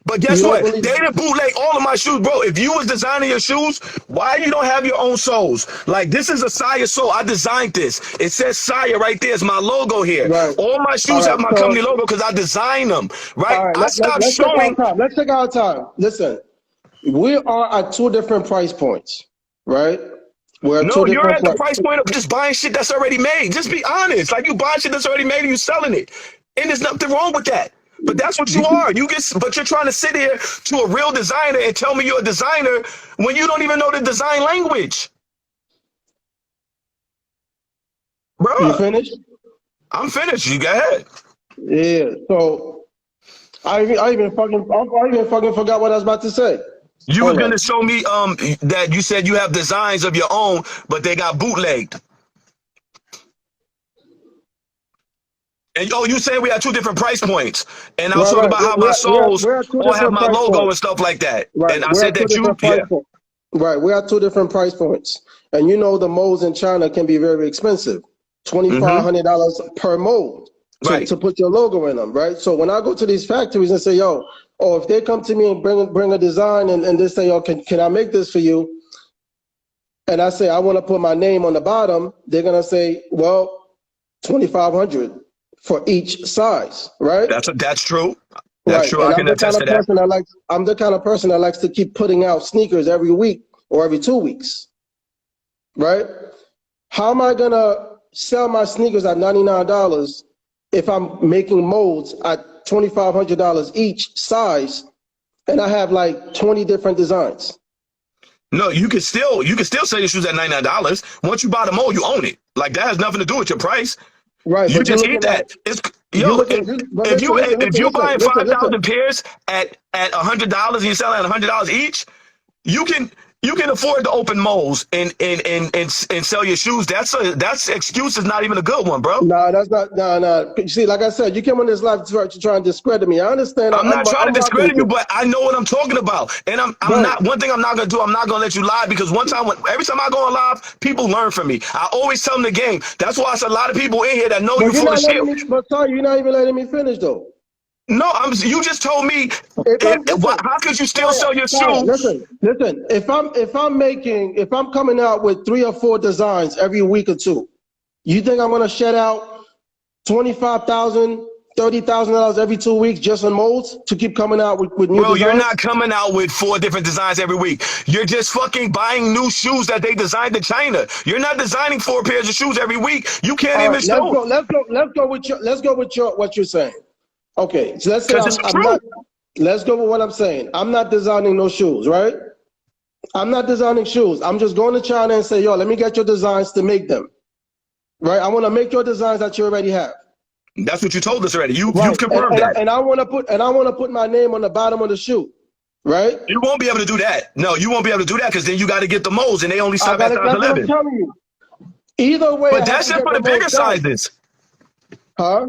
But guess You don't what? believe? They didn't bootleg all of my shoes, bro. If you was designing your shoes, why you don't have your own soles? Like, this is a Sia sole. I designed this. It says Sia right there. It's my logo here. Right. All my All shoes have right. my So, company logo because I designed them, right? all right. I stopped Let's take our showing. time. Let's take our time. Listen, we are at two different price points, right? We're at two No, you're different at the price. price point of just buying shit that's already made. Just be honest. Like, you buy shit that's already made and you selling it. And there's nothing wrong with that. But that's what you are. But you're trying to sit here to a real designer and tell me you're a designer when you don't even know the design language. You Bro, finished? I'm finished. You go ahead. Yeah. So I even fucking forgot what I was about to say. You was Hold on. gonna show me that you said you have designs of your own, but they got bootlegged. And oh, you saying we have two different price points. And I was Right, talking right. about how my soles We're at two all have different my price logo and points. stuff like that. Right. And I We're said at two that different price points. Right. We're at two different price points. And you know the molds in China can be very expensive. $2,500 per mold Right. to put your logo in them, right? So when I go to these factories and say, yo, oh, if they come to me and bring a design and they say, yo, can I make this for you? And I say, I want to put my name on the bottom, they're going to say, well, 2,500 for each size, right? That's true. That's Right. true. I And can attest to that. I'm the kind of person that likes to keep putting out sneakers every week or every 2 weeks. Right? How am I gonna sell my sneakers at $99 if I'm making molds at $2,500 each size and I have like 20 different designs? No, you can still sell your shoes at $99. Once you buy the mold, you own it. Like, that has nothing to do with your price. Right, You but you're just eat looking at that. It's you're yo. looking but If you're buying listen. 5,000 pairs at $100 and you're selling at $100 each, you can afford to open molds and sell your shoes. That's excuse is not even a good one, bro. No, that's not. No. You see, like I said, you came on this live to try and discredit me. I understand. I'm not trying to I'm rocking discredit with you, you, but I know what I'm talking about. And I'm bro. not. One thing I'm not gonna do. I'm not gonna let you lie because every time I go on live, people learn from me. I always tell them the game. That's why it's a lot of people in here that know you But you're full of not shit. letting me. But sorry, you're not even letting me finish though. No, you just told me. If I'm listen, How could you still Saya, sell your Saya, shoe? listen. If I'm coming out with 3 or 4 designs every week or two, you think I'm gonna shed out $25,000, $30,000 every 2 weeks just on molds to keep coming out with new Bro, you're designs? not coming out with 4 different designs every week. You're just fucking buying new shoes that they designed in China. You're not designing 4 pairs of shoes every week. You can't All even right, let's show go. Let's go with what you're saying. Okay, so let's say because it's I'm true. not. Let's go with what I'm saying. I'm not designing no shoes, right? I'm not designing shoes. I'm just going to China and say, yo, let me get your designs to make them. Right? I want to make your designs that you already have. That's what you told us already. You've Right. confirmed that. And I want to put my name on the bottom of the shoe. Right? You won't be able to do that. No, you won't be able to do that because then you got to get the molds and they only stop at size That's what I'm 11. telling you. Either way, I But have that's to just get for the the bigger most done. sizes. Huh?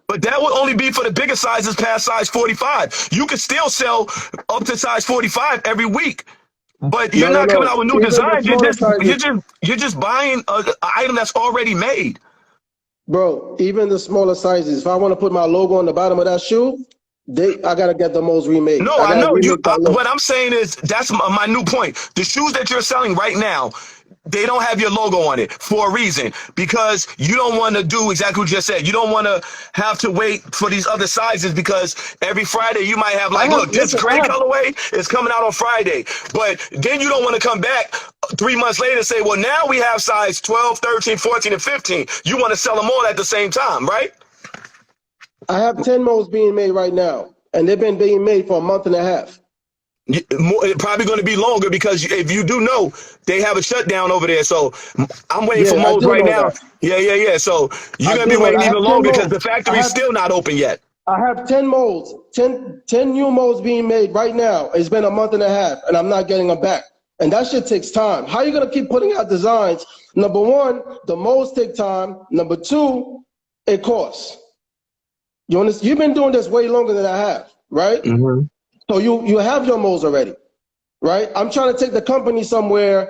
But that will only be for the bigger sizes past size 45. You can still sell up to size 45 every week. But you're not coming out with new Even the designs. smaller sizes, You're just buying an item that's already made. bro. Even the smaller sizes. If I want to put my logo on the bottom of that shoe, I gotta get the molds remade. No, I I gotta know you. remake that logo. What I'm saying is that's my new point. The shoes that you're selling right now, they don't have your logo on it for a reason because you don't want to do exactly what you just said. You don't want to have to wait for these other sizes because every Friday you might have look, this great colorway is coming out on Friday, but then you don't want to come back 3 months later and say, well, now we have size 12, 13, 14, and 15. You want to sell them all at the same time, right? I have 10 molds being made right now, and they've been being made for a month and a half. It's probably going to be longer because if you do know, they have a shutdown over there. So I'm waiting for Yeah, I molds do right know now. that. Yeah. So you're I going to do be know that. waiting I have even 10 longer because molds. the factory's still not open yet. I have 10 molds, 10 new molds being made right now. It's been a month and a half, and I'm not getting them back. And that shit takes time. How are you going to keep putting out designs? Number one, the molds take time. Number two, it costs. You understand? You've been doing this way longer than I have, right? Mm-hmm. So you have your molds already, right? I'm trying to take the company somewhere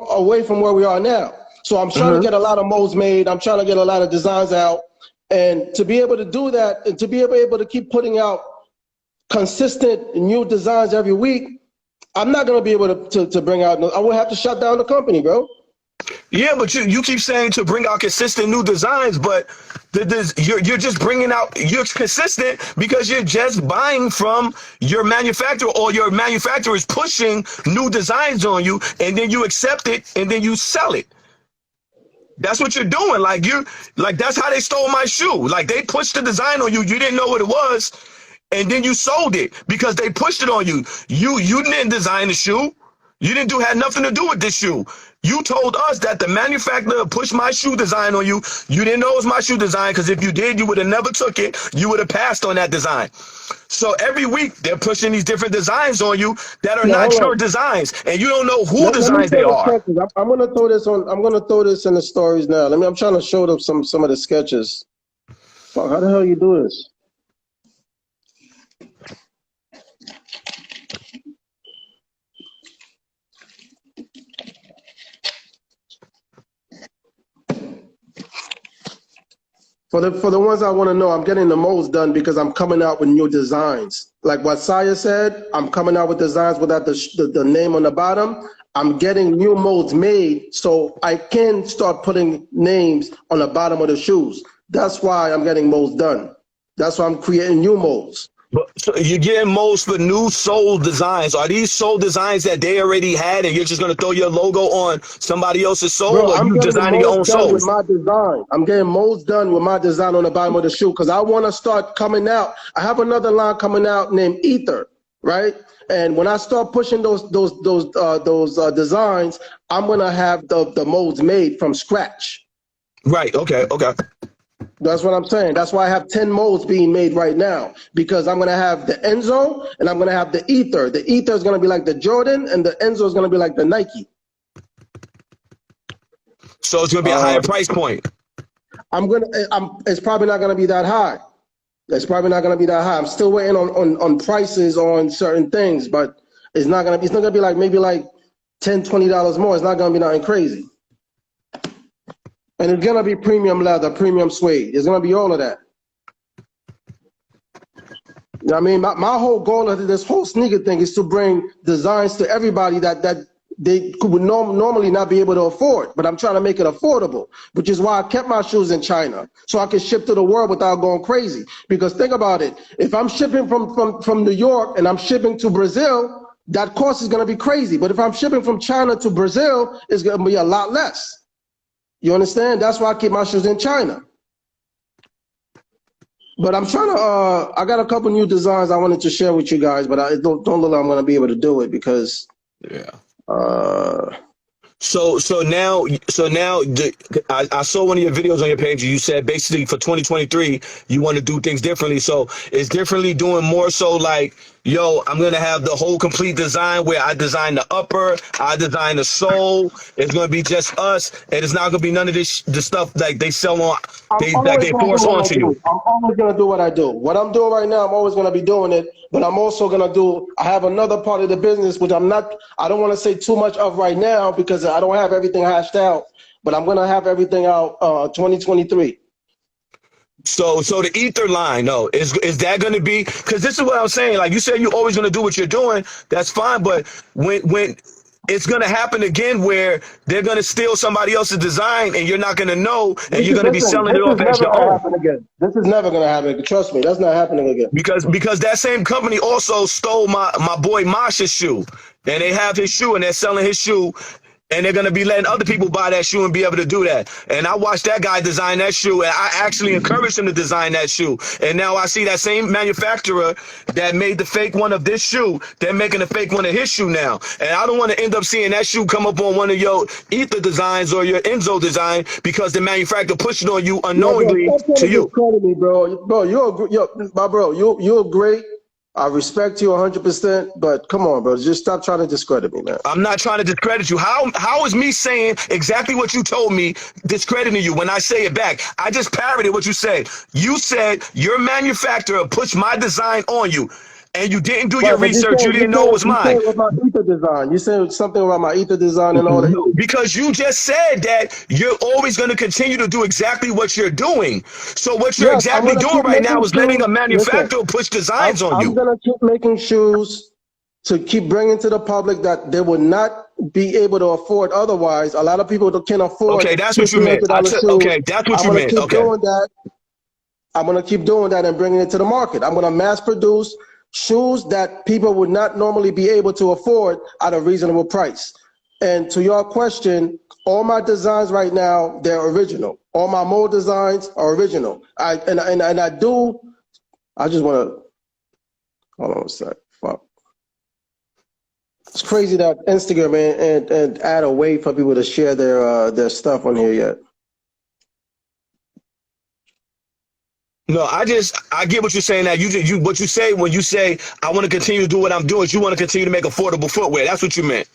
away from where we are now. So I'm trying to get a lot of molds made. I'm trying to get a lot of designs out. And to be able to do that and to be able to keep putting out consistent new designs every week, I'm not gonna be able to bring out. I will have to shut down the company, bro. Yeah, but you keep saying to bring out consistent new designs, but you're just bringing out, you're consistent because you're just buying from your manufacturer, or your manufacturer is pushing new designs on you, and then you accept it and then you sell it. That's what you're doing. Like that's how they stole my shoe. Like they pushed the design on you. You didn't know what it was, and then you sold it because they pushed it on you. You didn't design the shoe. You didn't had nothing to do with this shoe. You told us that the manufacturer pushed my shoe design on you. You didn't know it was my shoe design, because if you did, you would have never took it. You would have passed on that design. So every week they're pushing these different designs on you that are not your designs, and you don't know who Let me designs they show the are. sketches. I'm gonna throw this on. I'm gonna throw this in the stories now. I'm trying to show them some of the sketches. Fuck, how the hell you do this? For the ones I want to know, I'm getting the molds done because I'm coming out with new designs. Like what Sia said, I'm coming out with designs without the name on the bottom. I'm getting new molds made so I can start putting names on the bottom of the shoes. That's why I'm getting molds done. That's why I'm creating new molds. But so you're getting molds for new sole designs. Are these sole designs that they already had, and you're just gonna throw your logo on somebody else's sole, Bro, or I'm you getting the designing your own molds done with soles? my design. I'm getting molds done with my design on the bottom of the shoe because I want to start coming out. I have another line coming out named Ether, right? And when I start pushing those designs, I'm gonna have the molds made from scratch. Right. Okay. Okay. That's what I'm saying. That's why I have 10 molds being made right now, because I'm going to have the Enzo and I'm going to have the Ether. The Ether is going to be like the Jordan and the Enzo is going to be like the Nike. So it's going to be a higher price point. It's probably not going to be that high. It's probably not going to be that high. I'm still waiting on prices on certain things, but it's not going to be like maybe like $10, $20 more. It's not going to be nothing crazy. And it's going to be premium leather, premium suede. It's going to be all of that. You know what I mean? My whole goal of this whole sneaker thing is to bring designs to everybody that they would normally not be able to afford. But I'm trying to make it affordable, which is why I kept my shoes in China, so I can ship to the world without going crazy. Because think about it. If I'm shipping from New York and I'm shipping to Brazil, that cost is going to be crazy. But if I'm shipping from China to Brazil, it's going to be a lot less. You understand? That's why I keep my shoes in China. But I'm trying to, I got a couple new designs I wanted to share with you guys, but I don't look like I'm going to be able to do it because. Yeah. So now I saw one of your videos on your page. You said basically for 2023 you want to do things differently. So it's differently doing more so like, yo, I'm gonna have the whole complete design where I design the upper, I design the sole. It's gonna be just us, and it's not gonna be none of this the stuff like they sell on, they force onto you. I'm always gonna do what I do. What I'm doing right now, I'm always gonna be doing it. But I'm also gonna do. I have another part of the business which I don't want to say too much of right now because I don't have everything hashed out. But I'm gonna have everything out 2023. So the Ether line, no, is that going to be? Because this is what I'm saying. Like you said, you're always going to do what you're doing. That's fine. But when it's going to happen again, where they're going to steal somebody else's design and you're not going to know, and you're going to be selling it off as your own. This is never going to happen. Trust me, that's not happening again. Because that same company also stole my boy Masha's shoe, and they have his shoe and they're selling his shoe. And they're going to be letting other people buy that shoe and be able to do that. And I watched that guy design that shoe, and I actually encouraged him to design that shoe. And now I see that same manufacturer that made the fake one of this shoe, they're making a fake one of his shoe now. And I don't want to end up seeing that shoe come up on one of your Ether designs or your Enzo design because the manufacturer pushed it on you unknowingly to you. Me, bro, you're great. I respect you 100%, but come on, bro. Just stop trying to discredit me, man. I'm not trying to discredit you. How is me saying exactly what you told me discrediting you when I say it back? I just parroted what you said. You said your manufacturer pushed my design on you. and you didn't do your Right, but research, you didn't know it was you mine. said with my ether design. You said something about my ether design and all that. No, because you just said that you're always going to continue to do exactly what you're doing. So what you're Yes, I'm exactly gonna doing keep right now making is letting shoes. a Listen, manufacturer push designs on I'm you. gonna keep making shoes to keep bringing to the public that they will not be able to afford otherwise. A lot of people that can afford Okay, that's what you meant. $1,500 shoes. Okay, that's what I'm you gonna meant. keep Okay. doing that. I'm gonna keep doing that and bringing it to the market. I'm gonna mass produce shoes that people would not normally be able to afford at a reasonable price. And to your question, all my designs right now, they're original. All my mold designs are original. I just wanna hold on a sec. Fuck. It's crazy that Instagram and add a way for people to share their stuff on here yet. No, I get what you're saying now. You what you say when you say I want to continue to do what I'm doing is you want to continue to make affordable footwear. That's what you meant.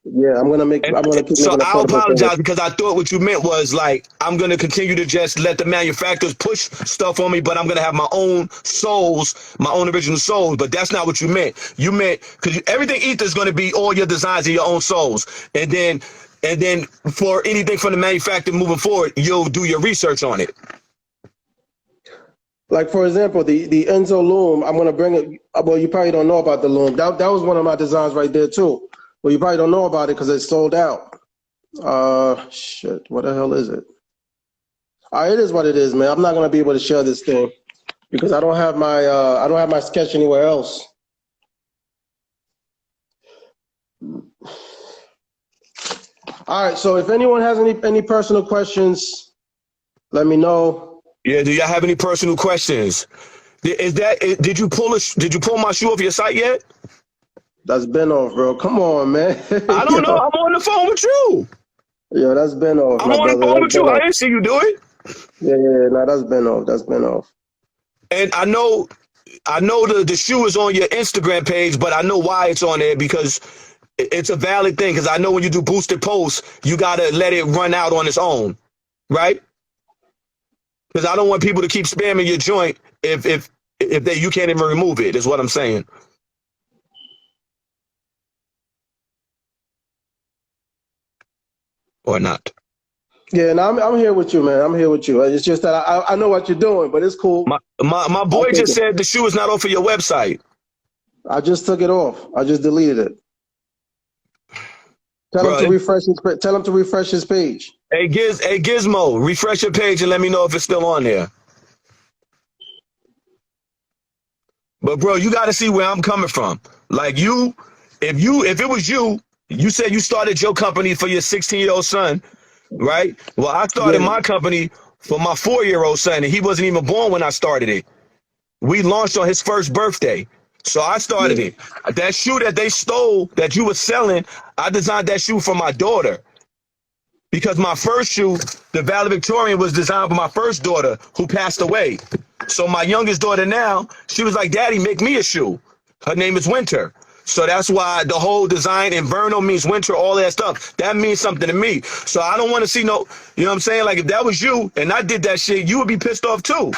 Yeah, And I'm gonna keep so making I affordable things. apologize because I thought what you meant was like I'm gonna continue to just let the manufacturers push stuff on me, but I'm gonna have my own souls, my own original souls. But that's not what you meant. You meant because everything ether is gonna be all your designs and your own souls, and then for anything from the manufacturer moving forward, you'll do your research on it. Like for example, the Enzo loom, I'm gonna bring it. Well, you probably don't know about the loom. That was one of my designs right there too. Well, you probably don't know about it because it's sold out. Shit, what the hell is it? It is what it is, man. I'm not gonna be able to share this thing because I don't have my sketch anywhere else. All right, so if anyone has any personal questions, let me know. Yeah. Do y'all have any personal questions? Did you pull my shoe off your site yet? That's been off, bro. Come on, man. I don't know. Yo, I'm on the phone with you. yo, that's been off, I'm my on the brother. phone That's with you. been I off. didn't see you do it. Yeah. No, that's been off. That's been off. And I know the shoe is on your Instagram page, but I know why it's on there because it's a valid thing. Because I know when you do boosted posts, you gotta let it run out on its own, right? Because I don't want people to keep spamming your joint if you can't even remove it. Is what I'm saying. Or not. Yeah, and I'm here with you, man. I'm here with you. It's just that I know what you're doing, but it's cool. My I'll boy take just it. said the shoe is not off of your website. I just took it off. I just deleted it. Tell him Bro, to refresh his. Tell him to refresh his page. hey Gizmo, refresh your page and let me know if it's still on there. But bro, you got to see where I'm coming from. Like if it was you, you said you started your company for your 16-year-old son, right? Well, I started Yeah, my company for my 4-year-old son, and he wasn't even born when I started it. We launched on his first birthday. So I started yeah, it. That shoe that they stole that you were selling, I designed that shoe for my daughter. Because my first shoe, the valedictorian, was designed for my first daughter who passed away. So my youngest daughter now, she was like, Daddy, make me a shoe. Her name is Winter. So that's why the whole design, Inverno means winter, all that stuff. That means something to me. So I don't want to see no, you know what I'm saying? Like if that was you and I did that shit, you would be pissed off too.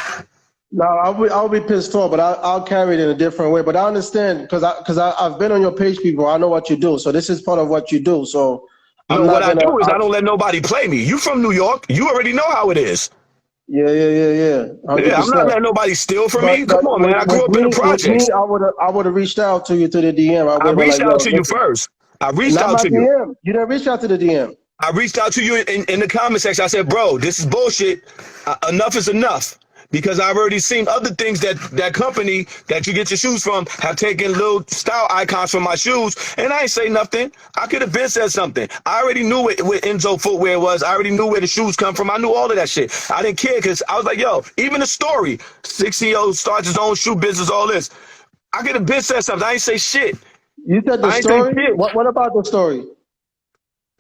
no, I'll be pissed off, but I'll carry it in a different way. But I understand because I've been on your page before. I know what you do. So this is part of what you do. So I'm No, what not I gonna. do is I don't let nobody play me. You from New York. You already know how it is. Yeah. Yeah, I'm not 100%. letting nobody steal from me. But Come on, man. I grew up in the with me, projects. I would have reached out to you to the DM. I would I have been reached like, out yo, to you listen, first. I reached not out my to you. DM. You didn't reach out to the DM. I reached out to you in the comment section. I said, bro, this is bullshit. Enough is enough. Because I've already seen other things that company that you get your shoes from have taken little style icons from my shoes, and I ain't say nothing. I could have been said something. I already knew what Enzo footwear was. I already knew where the shoes come from. I knew all of that shit. I didn't care because I was like, yo, even the story, 16-year-old starts his own shoe business, all this. I could have been said something. I ain't say shit. You said the I ain't say story. shit. What about the story?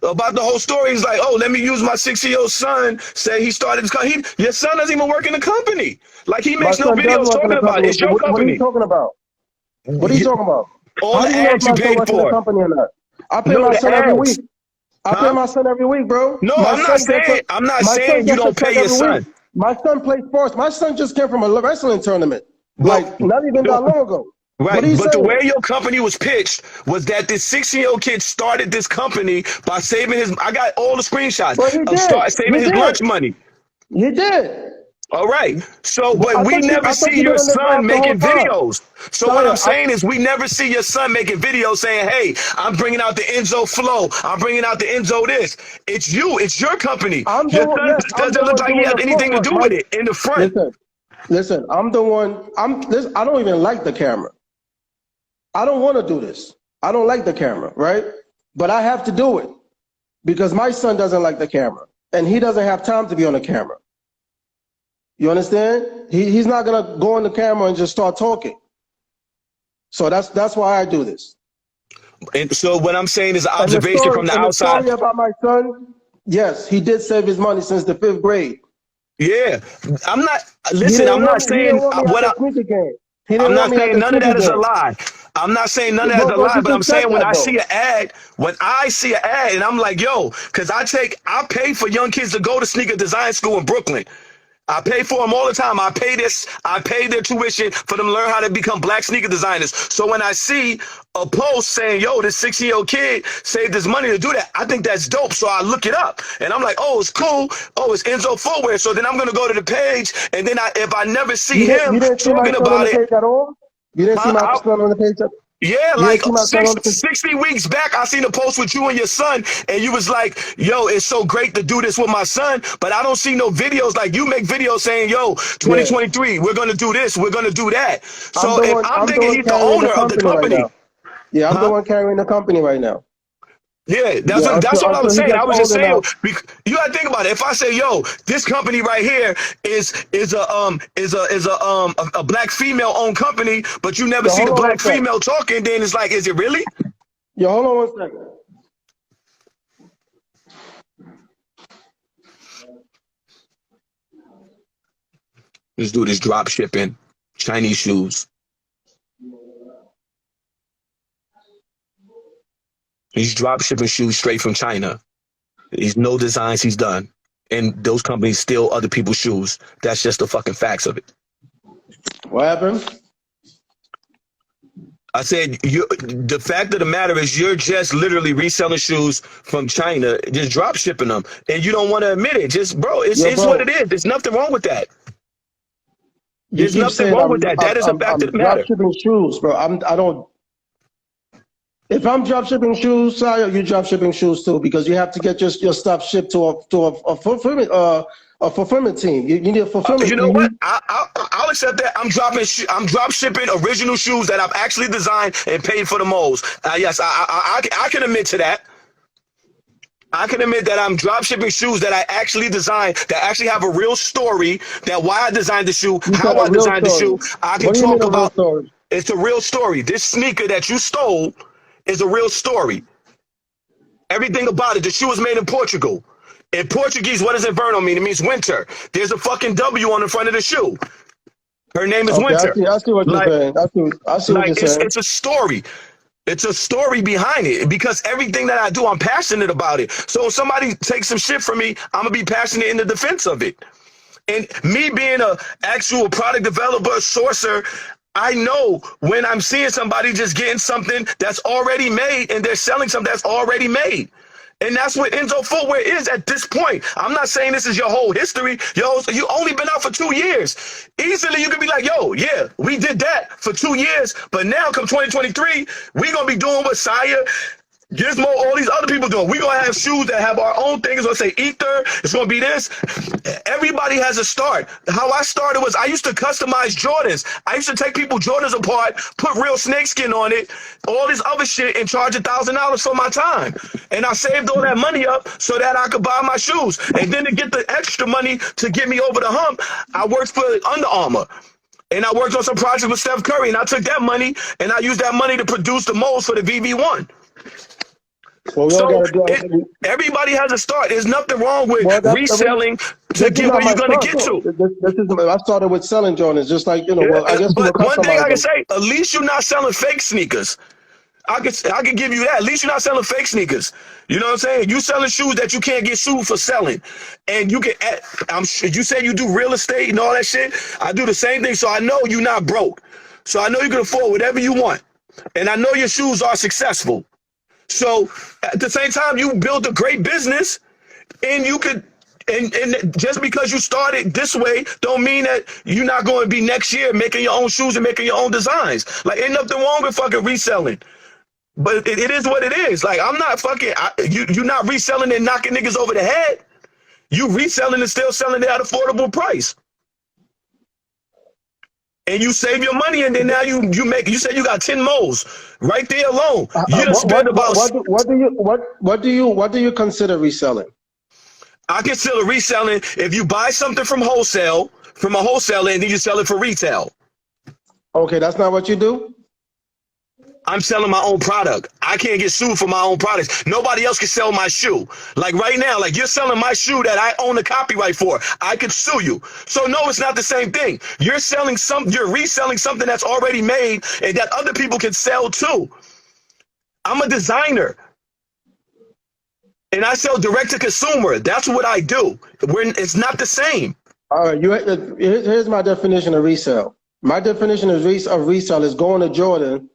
About the whole story. He's like, oh, let me use my 6-year-old son. Say he started his company. Your son doesn't even work in the company. Like he My makes no son does videos work in talking the about it. company. It's your What are you company. talking about? What are you talking about? All How the do you know if ads you my son paid works in the for. company or not? I pay No, my the son every ads. week. I pay Huh? my son every week, bro. No, My I'm not son gets a saying I'm not my son saying you gets a don't check pay your every week. son. My son plays sports. My son just came from a wrestling tournament, But like not even the, that long ago. What are Right, you but the way saying? your company was pitched was that this 16-year-old kid started this company by saving his. I got all the screenshots But he of did. start He saving his did. lunch money. He did. All right, so But but we never I thought see you've been your on this son app the whole making time. videos. So what I'm Saya, saying is, we never see your son making videos saying, "Hey, I'm bringing out the Enzo flow. I'm bringing out the Enzo this." It's you. It's your company. I'm the Your one. son Yes, I'm doesn't the look one like he doing has the anything to footwork. do with it in the front. Listen, listen. I'm the one. I don't even like the camera. I don't want to do this. I don't like the camera, right? But I have to do it because my son doesn't like the camera, and he doesn't have time to be on the camera. You understand? He's not gonna go on the camera and just start talking. So that's why I do this. And so what I'm saying is an And the observation story from the and the outside. story about my son, yes, he did save his money since the 5th grade. Yeah, I'm not. He Listen, didn't I'm not want me. He didn't saying want me at what the sneaker game. He I'm didn't want not me at saying the none of sneaker that is a game. lie. I'm not saying none of that is a lie, But but you I'm just said saying when that I see though. an ad, and I'm like, yo, because I pay for young kids to go to sneaker design school in Brooklyn. I pay for them all the time. I pay their tuition for them to learn how to become black sneaker designers. So when I see a post saying, yo, this 16-year-old kid saved his money to do that, I think that's dope. So I look it up and I'm like, oh, it's cool. Oh, it's Enzo Footwear. So then I'm going to go to the page. And then if I never see him You didn't see my talking son on about the it, page at all? You didn't see huh, my son on the page? yeah, You didn't like see my son on the page? 60 weeks back, I seen a post with you and your son, and you was like, yo, it's so great to do this with my son, but I don't see no videos. Like, you make videos saying, yo, Yeah. 2023, we're going to do this, we're going to do that. I'm So the if one I'm I'm the thinking one he's the carrying the owner of the company right company, now. Yeah, I'm the huh? one carrying the company right now. Yeah, Yeah, that's what I was until he saying. I gets was just old saying, enough. you gotta think about it. If I say, yo, this company right here is a black female owned company, but you never Yo, see hold the on one black sec. female talking, then it's like, is it really? Yo, hold on one second. This dude is drop shipping Chinese shoes. He's drop shipping shoes straight from China. He's no designs he's done. And those companies steal other people's shoes. That's just the fucking facts of it. What happened? I said, the fact of the matter is you're just literally reselling shoes from China, just drop shipping them. And you don't want to admit it. Just, bro, Yo, it's what it bro, is. There's nothing wrong with that. you There's keep nothing saying wrong with that. That is a fact I'm of the drop matter. shipping shoes, bro. I don't. If I'm drop shipping shoes, Saya, you drop shipping shoes too, because you have to get your stuff shipped to a fulfillment team. You need a fulfillment. You know what? I'll accept that. I'm drop shipping original shoes that I've actually designed and paid for the molds. Yes, I can admit to that. I can admit that I'm drop shipping shoes that I actually designed, that actually have a real story, that why I designed the shoe, You how said a I real designed the story. shoe. I can What do you mean talk a real about. story? It's a real story. This sneaker that you stole is a real story. Everything about it. The shoe was made in Portugal. In Portuguese, what does inverno mean? It means winter. There's a fucking W on the front of the shoe. Her name is Okay, Winter. I see what you're Like, saying. I see what like you're saying. it's a story. It's a story behind it because everything that I do, I'm passionate about it. So if somebody takes some shit from me, I'm gonna be passionate in the defense of it. And me being a actual product developer, sourcer, I know when I'm seeing somebody just getting something that's already made and they're selling something that's already made. And that's what Enzo Footwear is at this point. I'm not saying this is your whole history. Yo, you only been out for 2 years. Easily you could be like, yo, yeah, we did that for 2 years, but now come 2023, we gonna be doing what Sia, Gizmo, all these other people doing. We're gonna have shoes that have our own thing. It's gonna say Ether. It's gonna be this. Everybody has a start. How I started was I used to customize Jordans. I used to take people Jordans apart, put real snakeskin on it, all this other shit, and charge $1,000 for my time. And I saved all that money up so that I could buy my shoes. And then to get the extra money to get me over the hump, I worked for Under Armour. And I worked on some projects with Steph Curry. And I took that money and I used that money to produce the molds for the VV1. Well, we all So gotta do. everybody has a start. There's nothing wrong with Well, reselling to this is get not where you're my gonna start get though. to. This is I started with selling Jordans, just like Yeah, well, I guess you but would one thing customize I can them. say, at least you're not selling fake sneakers. I can give you that. At least you're not selling fake sneakers. You know what I'm saying? You selling shoes that you can't get sued for selling, and you can. I'm sure you say you do real estate and all that shit. I do the same thing, so I know you're not broke. So I know you can afford whatever you want. And I know your shoes are successful. So at the same time, you build a great business, and you could, and just because you started this way don't mean that you're not going to be next year making your own shoes and making your own designs. Like, ain't nothing wrong with fucking reselling. But it is what it is. Like, I'm not fucking, you're not reselling and knocking niggas over the head. You reselling and still selling it at affordable price. And you save your money, and then now you make, you said you got 10 moles right there alone. You done spend about, what do you consider reselling? I consider reselling if you buy something from a wholesaler, and then you sell it for retail. Okay, that's not what you do? I'm selling my own product. I can't get sued for my own products. Nobody else can sell my shoe. Like right now, like you're selling my shoe that I own the copyright for. I could sue you. So no, it's not the same thing. You're reselling something that's already made and that other people can sell too. I'm a designer. And I sell direct to consumer. That's what I do. It's not the same. All right, here's my definition of resale. My definition of resale is going to Jordan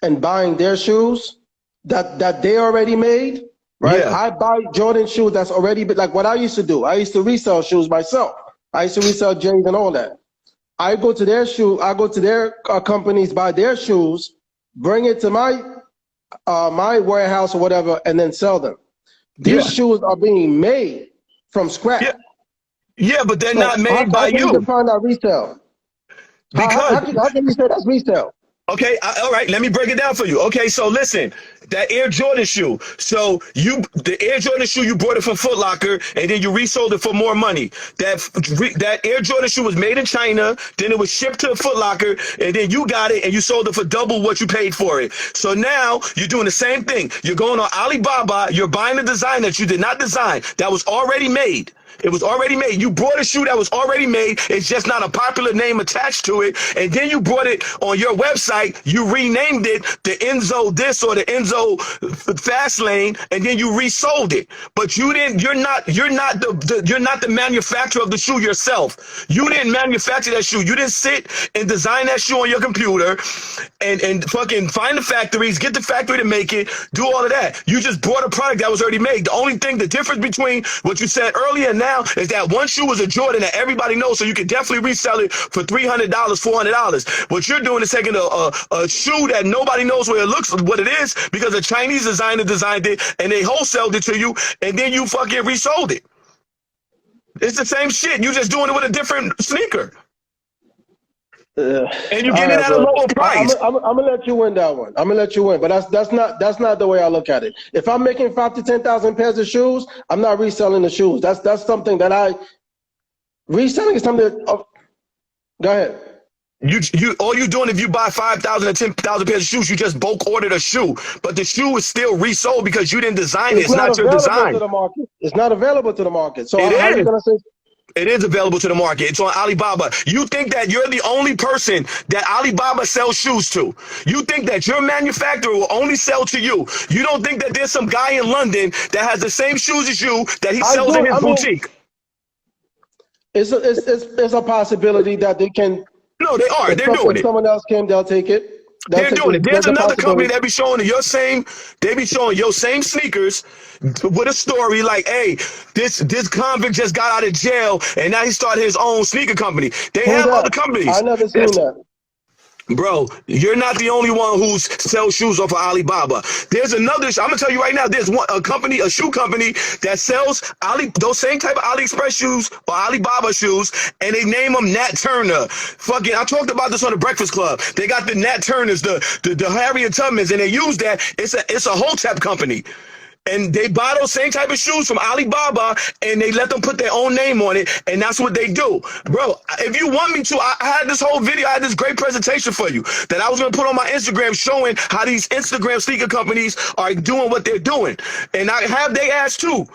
and buying their shoes that they already made, right? Yeah. I buy Jordan shoes that's already, like what I used to do. I used to resell shoes myself. I used to resell J's and all that. I go to their companies, buy their shoes, bring it to my warehouse or whatever, and then sell them. These shoes are being made from scratch. Yeah, but they're not made by you. How can you define that resale? How can you say that's resale? Okay, all right, let me break it down for you. Okay, so listen, that Air Jordan shoe. So the Air Jordan shoe, you bought it from Foot Locker, and then you resold it for more money. That Air Jordan shoe was made in China, then it was shipped to Foot Locker, and then you got it and you sold it for double what you paid for it. So now you're doing the same thing. You're going on Alibaba, you're buying a design that you did not design, that was already made. It was already made. You brought a shoe that was already made. It's just not a popular name attached to it. And then you brought it on your website. You renamed it the Enzo this or the Enzo Fast Lane, and then you resold it. But you didn't. You're not the manufacturer of the shoe yourself. You didn't manufacture that shoe. You didn't sit and design that shoe on your computer and fucking find the factories, get the factory to make it, do all of that. You just brought a product that was already made. The only thing, the difference between what you said earlier and now is that one shoe is a Jordan that everybody knows, so you can definitely resell it for $300, $400. What you're doing is taking a shoe that nobody knows what it is, because a Chinese designer designed it and they wholesaled it to you, and then you fucking resold it. It's the same shit. You just doing it with a different sneaker. And you get it at a lower price. I'm gonna let you win that one. I'm gonna let you win, but that's not the way I look at it. If I'm making 5,000 to 10,000 pairs of shoes, I'm not reselling the shoes. That's something that reselling is something that, go ahead. All you doing, if you buy 5,000 or 10,000 pairs of shoes, you just bulk ordered a shoe, but the shoe is still resold because you didn't design it. It's not your design. It's not available to the market. So how are you gonna say? It is available to the market. It's on Alibaba. You think that you're the only person that Alibaba sells shoes to. You think that your manufacturer will only sell to you. You don't think that there's some guy in London that has the same shoes as you that he sells in his boutique. It's a possibility that they can. No, they are. They're doing it. If someone else came, they'll take it. They're doing it. There's another company that be showing your same sneakers with a story like, hey, this convict just got out of jail and now he started his own sneaker company. They have other companies. I never seen that. Bro, you're not the only one who sells shoes off of Alibaba. There's another, I'm gonna tell you right now, there's a shoe company that sells those same type of AliExpress shoes or Alibaba shoes, and they name them Nat Turner. Fucking, I talked about this on the Breakfast Club. They got the Nat Turners, the Harriet Tubmans, and they use that. It's a Hotep company. And they buy those same type of shoes from Alibaba, and they let them put their own name on it, and that's what they do. Bro, if you want me to, I had this whole video, I had this great presentation for you that I was going to put on my Instagram showing how these Instagram sneaker companies are doing what they're doing. And I have their ass too.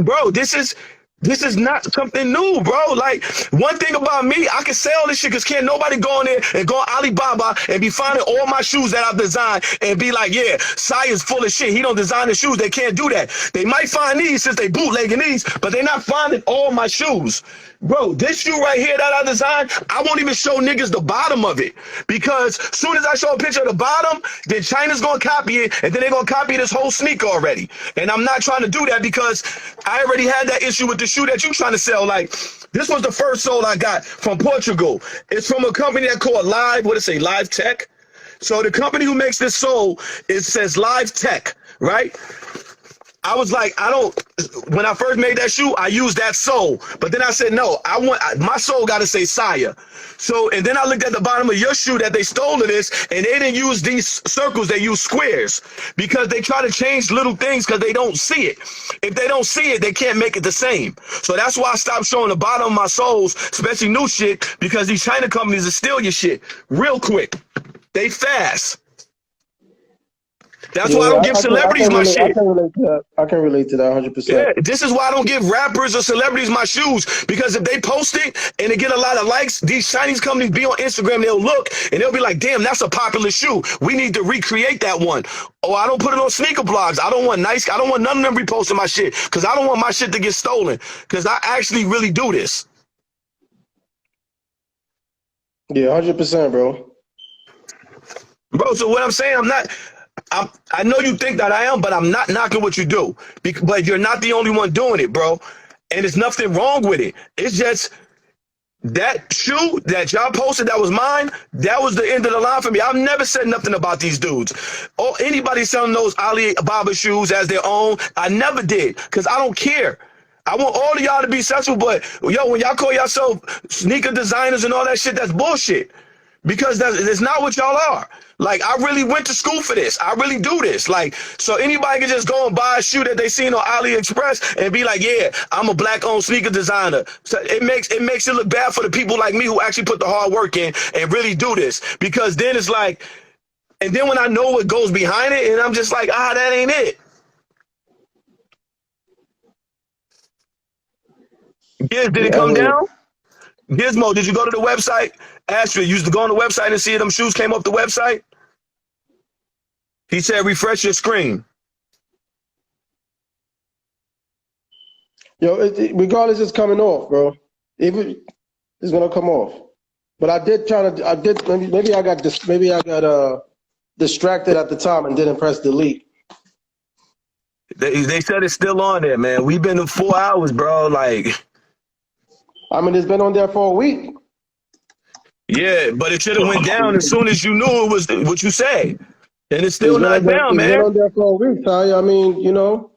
Bro, this is not something new, bro. Like, one thing about me, I can sell this shit because can't nobody go in there and go on Alibaba and be finding all my shoes that I've designed and be like, yeah, Sia's full of shit. He don't design the shoes. They can't do that. They might find these since they bootlegging these, but they're not finding all my shoes. Bro, this shoe right here that I designed, I won't even show niggas the bottom of it. Because as soon as I show a picture of the bottom, then China's gonna copy it, and then they're gonna copy this whole sneaker already. And I'm not trying to do that because I already had that issue with the shoe that you trying to sell. Like, this was the first sole I got from Portugal. It's from a company that called Live, what did it say, Live Tech? So the company who makes this sole, it says Live Tech, right? I was like, when I first made that shoe, I used that sole. But then I said, no, my sole got to say Sia. So, and then I looked at the bottom of your shoe that they stole of this, and they didn't use these circles, they used squares. Because they try to change little things because they don't see it. If they don't see it, they can't make it the same. So that's why I stopped showing the bottom of my soles, especially new shit, because these China companies will steal your shit real quick. They fast. That's why I don't give celebrities my shit. I can relate to that. I can relate to that 100%. Yeah, this is why I don't give rappers or celebrities my shoes, because if they post it and they get a lot of likes, these Chinese companies be on Instagram, they'll look and they'll be like, damn, that's a popular shoe. We need to recreate that one. Oh, I don't put it on sneaker blogs. I don't want none of them reposting my shit because I don't want my shit to get stolen because I actually really do this. Yeah, 100%, bro. Bro, so what I'm saying, I know you think that I am, but I'm not knocking what you do. But you're not the only one doing it, bro. And there's nothing wrong with it. It's just that shoe that y'all posted that was mine, that was the end of the line for me. I've never said nothing about these dudes. Or anybody selling those Alibaba shoes as their own, I never did, because I don't care. I want all of y'all to be successful, but yo, when y'all call yourself sneaker designers and all that shit, that's bullshit. Because that's not what y'all are. Like, I really went to school for this. I really do this. Like, so anybody can just go and buy a shoe that they seen on AliExpress and be like, yeah, I'm a black-owned sneaker designer. So it makes it look bad for the people like me who actually put the hard work in and really do this. Because then it's like, and then when I know what goes behind it, and I'm just like, that ain't it. Giz, did it come down? Gizmo, did you go to the website? Astrid, you used to go on the website and see if them shoes came up the website? He said, refresh your screen. Yo, regardless, it's coming off, bro. It's gonna come off. But maybe I got distracted at the time and didn't press delete. They said it's still on there, man. We've been in 4 hours, bro. Like, I mean, it's been on there for a week. Yeah, but it should have went down as soon as you knew it was what you say. And it's still not down, man. It's been on there for a week, Ty. I mean, you know.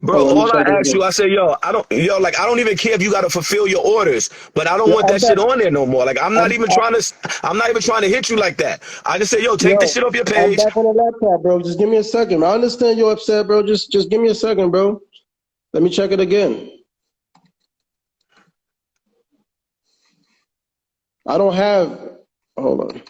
Bro, all I ask you, I say, I don't even care if you gotta fulfill your orders, but I don't want that shit on there no more. Like, I'm not even trying to hit you like that. I just say, take this shit off your page. I'm back on the laptop, bro. Just give me a second. I understand you're upset, bro. Just give me a second, bro. Let me check it again. I don't have. Hold on.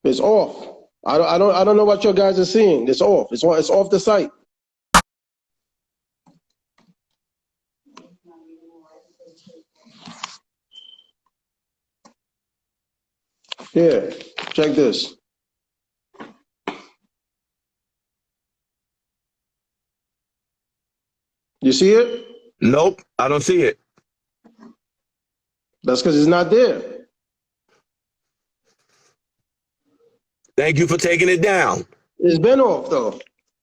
It's off. I don't know what your guys are seeing. It's off. It's off the site. Here, check this. You see it? Nope, I don't see it. That's because it's not there. Thank you for taking it down. It's been off though.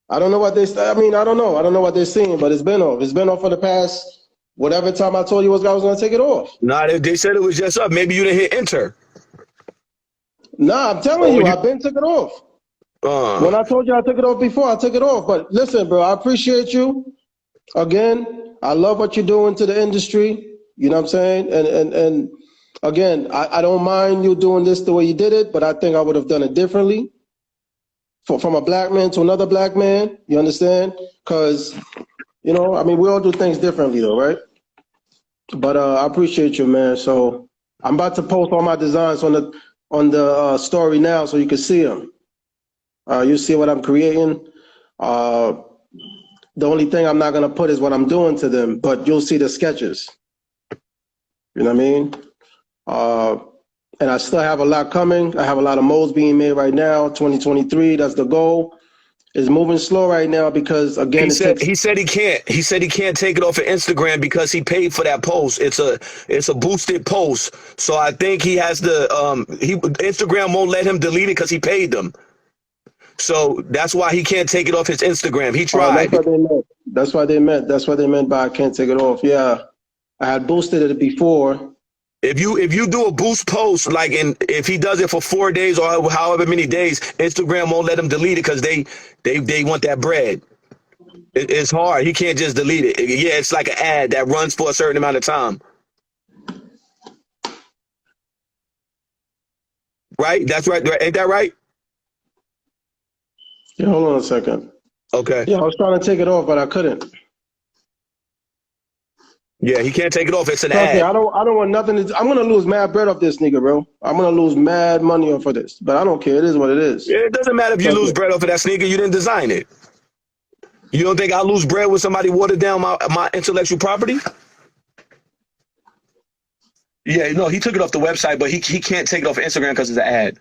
I don't know what I don't know. I don't know what they're seeing, but it's been off. It's been off for the past whatever time I told you I was going to take it off. Nah, they said it was just up. Maybe you didn't hit enter. Nah, I'm telling you, I've been took it off. When I told you I took it off before, I took it off. But listen, bro, I appreciate you. Again, I love what you're doing to the industry. You know what I'm saying? And again, I don't mind you doing this the way you did it, but I think I would have done it differently. From a black man to another black man, you understand? Because, you know, I mean, we all do things differently though, right? But I appreciate you, man. So I'm about to post all my designs on the story now so you can see them. You see what I'm creating. The only thing I'm not going to put is what I'm doing to them, but you'll see the sketches. You know what I mean? And I still have a lot coming. I have a lot of molds being made right now, 2023, that's the goal. It's moving slow right now because again, it takes. He said he can't. He said he can't take it off of Instagram because he paid for that post. It's a boosted post. So I think he has the Instagram won't let him delete it because he paid them. So that's why he can't take it off his Instagram. He That's tried. what they meant. That's what they meant. That's what they meant by I can't take it off. Yeah, I had boosted it before. If you do a boost post, like if he does it for 4 days or however many days, Instagram won't let him delete it because they want that bread. It's hard. He can't just delete it. Yeah, it's like an ad that runs for a certain amount of time. Right? That's right. Ain't that right? Yeah, hold on a second. Okay. Yeah, I was trying to take it off, but I couldn't. Yeah, he can't take it off. It's an Trust me, ad. I don't want nothing. I'm gonna lose mad bread off this nigga, bro. I'm gonna lose mad money off of this, but I don't care. It is what it is. Yeah, it doesn't matter if you Trust lose me. bread off of that sneaker. You didn't design it. You don't think I lose bread when somebody watered down my intellectual property? Yeah, no, he took it off the website, but he can't take it off Instagram because it's an ad.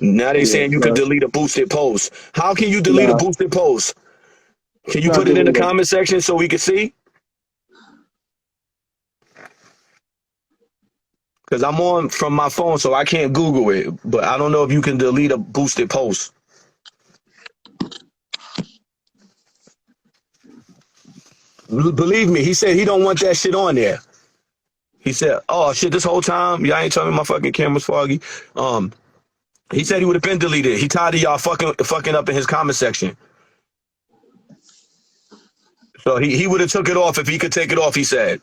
Now they Yeah, saying you could delete a boosted post. How can you delete a nah, boosted post? Can you not put it in the deleted. comment section so we can see? Because I'm on from my phone, so I can't Google it. But I don't know if you can delete a boosted post. Believe me, he said he don't want that shit on there. He said, "Oh shit, this whole time y'all ain't telling me my fucking camera's foggy." He said he would have been deleted. He tired of y'all fucking up in his comment section. So he would have took it off if he could take it off. He said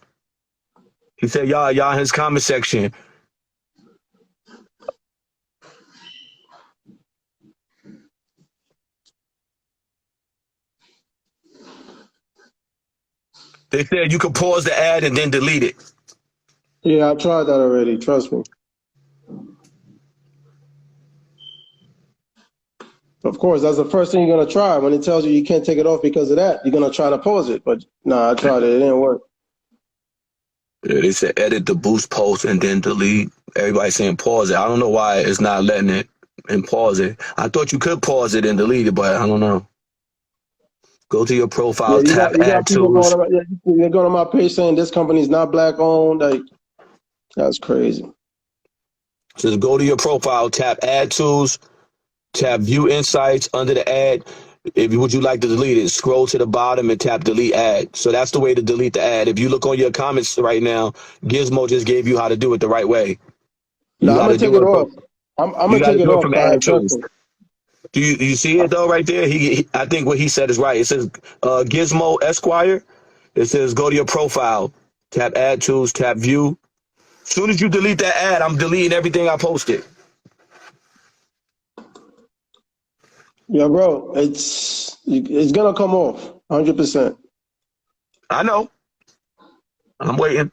y'all in his comment section. They said you could pause the ad and then delete it. Yeah, I tried that already. Trust me. Of course, that's the first thing you're gonna try when it tells you you can't take it off because of that. You're gonna try to pause it, but nah, I tried it. It didn't work. Yeah, they said edit the boost post and then delete. Everybody saying pause it. I don't know why it's not letting it and pause it. I thought you could pause it and delete it, but I don't know. Go to your Yeah, profile, you tap got add people tools. they're going on my page saying this company's not black owned. Like that's crazy. Just go to your profile, tap add tools, tap view insights under the ad. If you would you like to delete it, scroll to the bottom and tap delete ad. So that's the way to delete the ad. If you look on your comments right now, Gizmo just gave you how to do it the right way. You Nah, I'm got gonna to take do it it from off. I'm you gonna got to take it do it off, from Kyle. ad Trust tools. me. Do you see it though right there? I think what he said is right. It says Gizmo Esquire. It says go to your profile, tap add tools, tap view. Soon as you delete that ad, I'm deleting everything I posted. Yeah, bro, it's gonna come off 100%. I know. I'm waiting.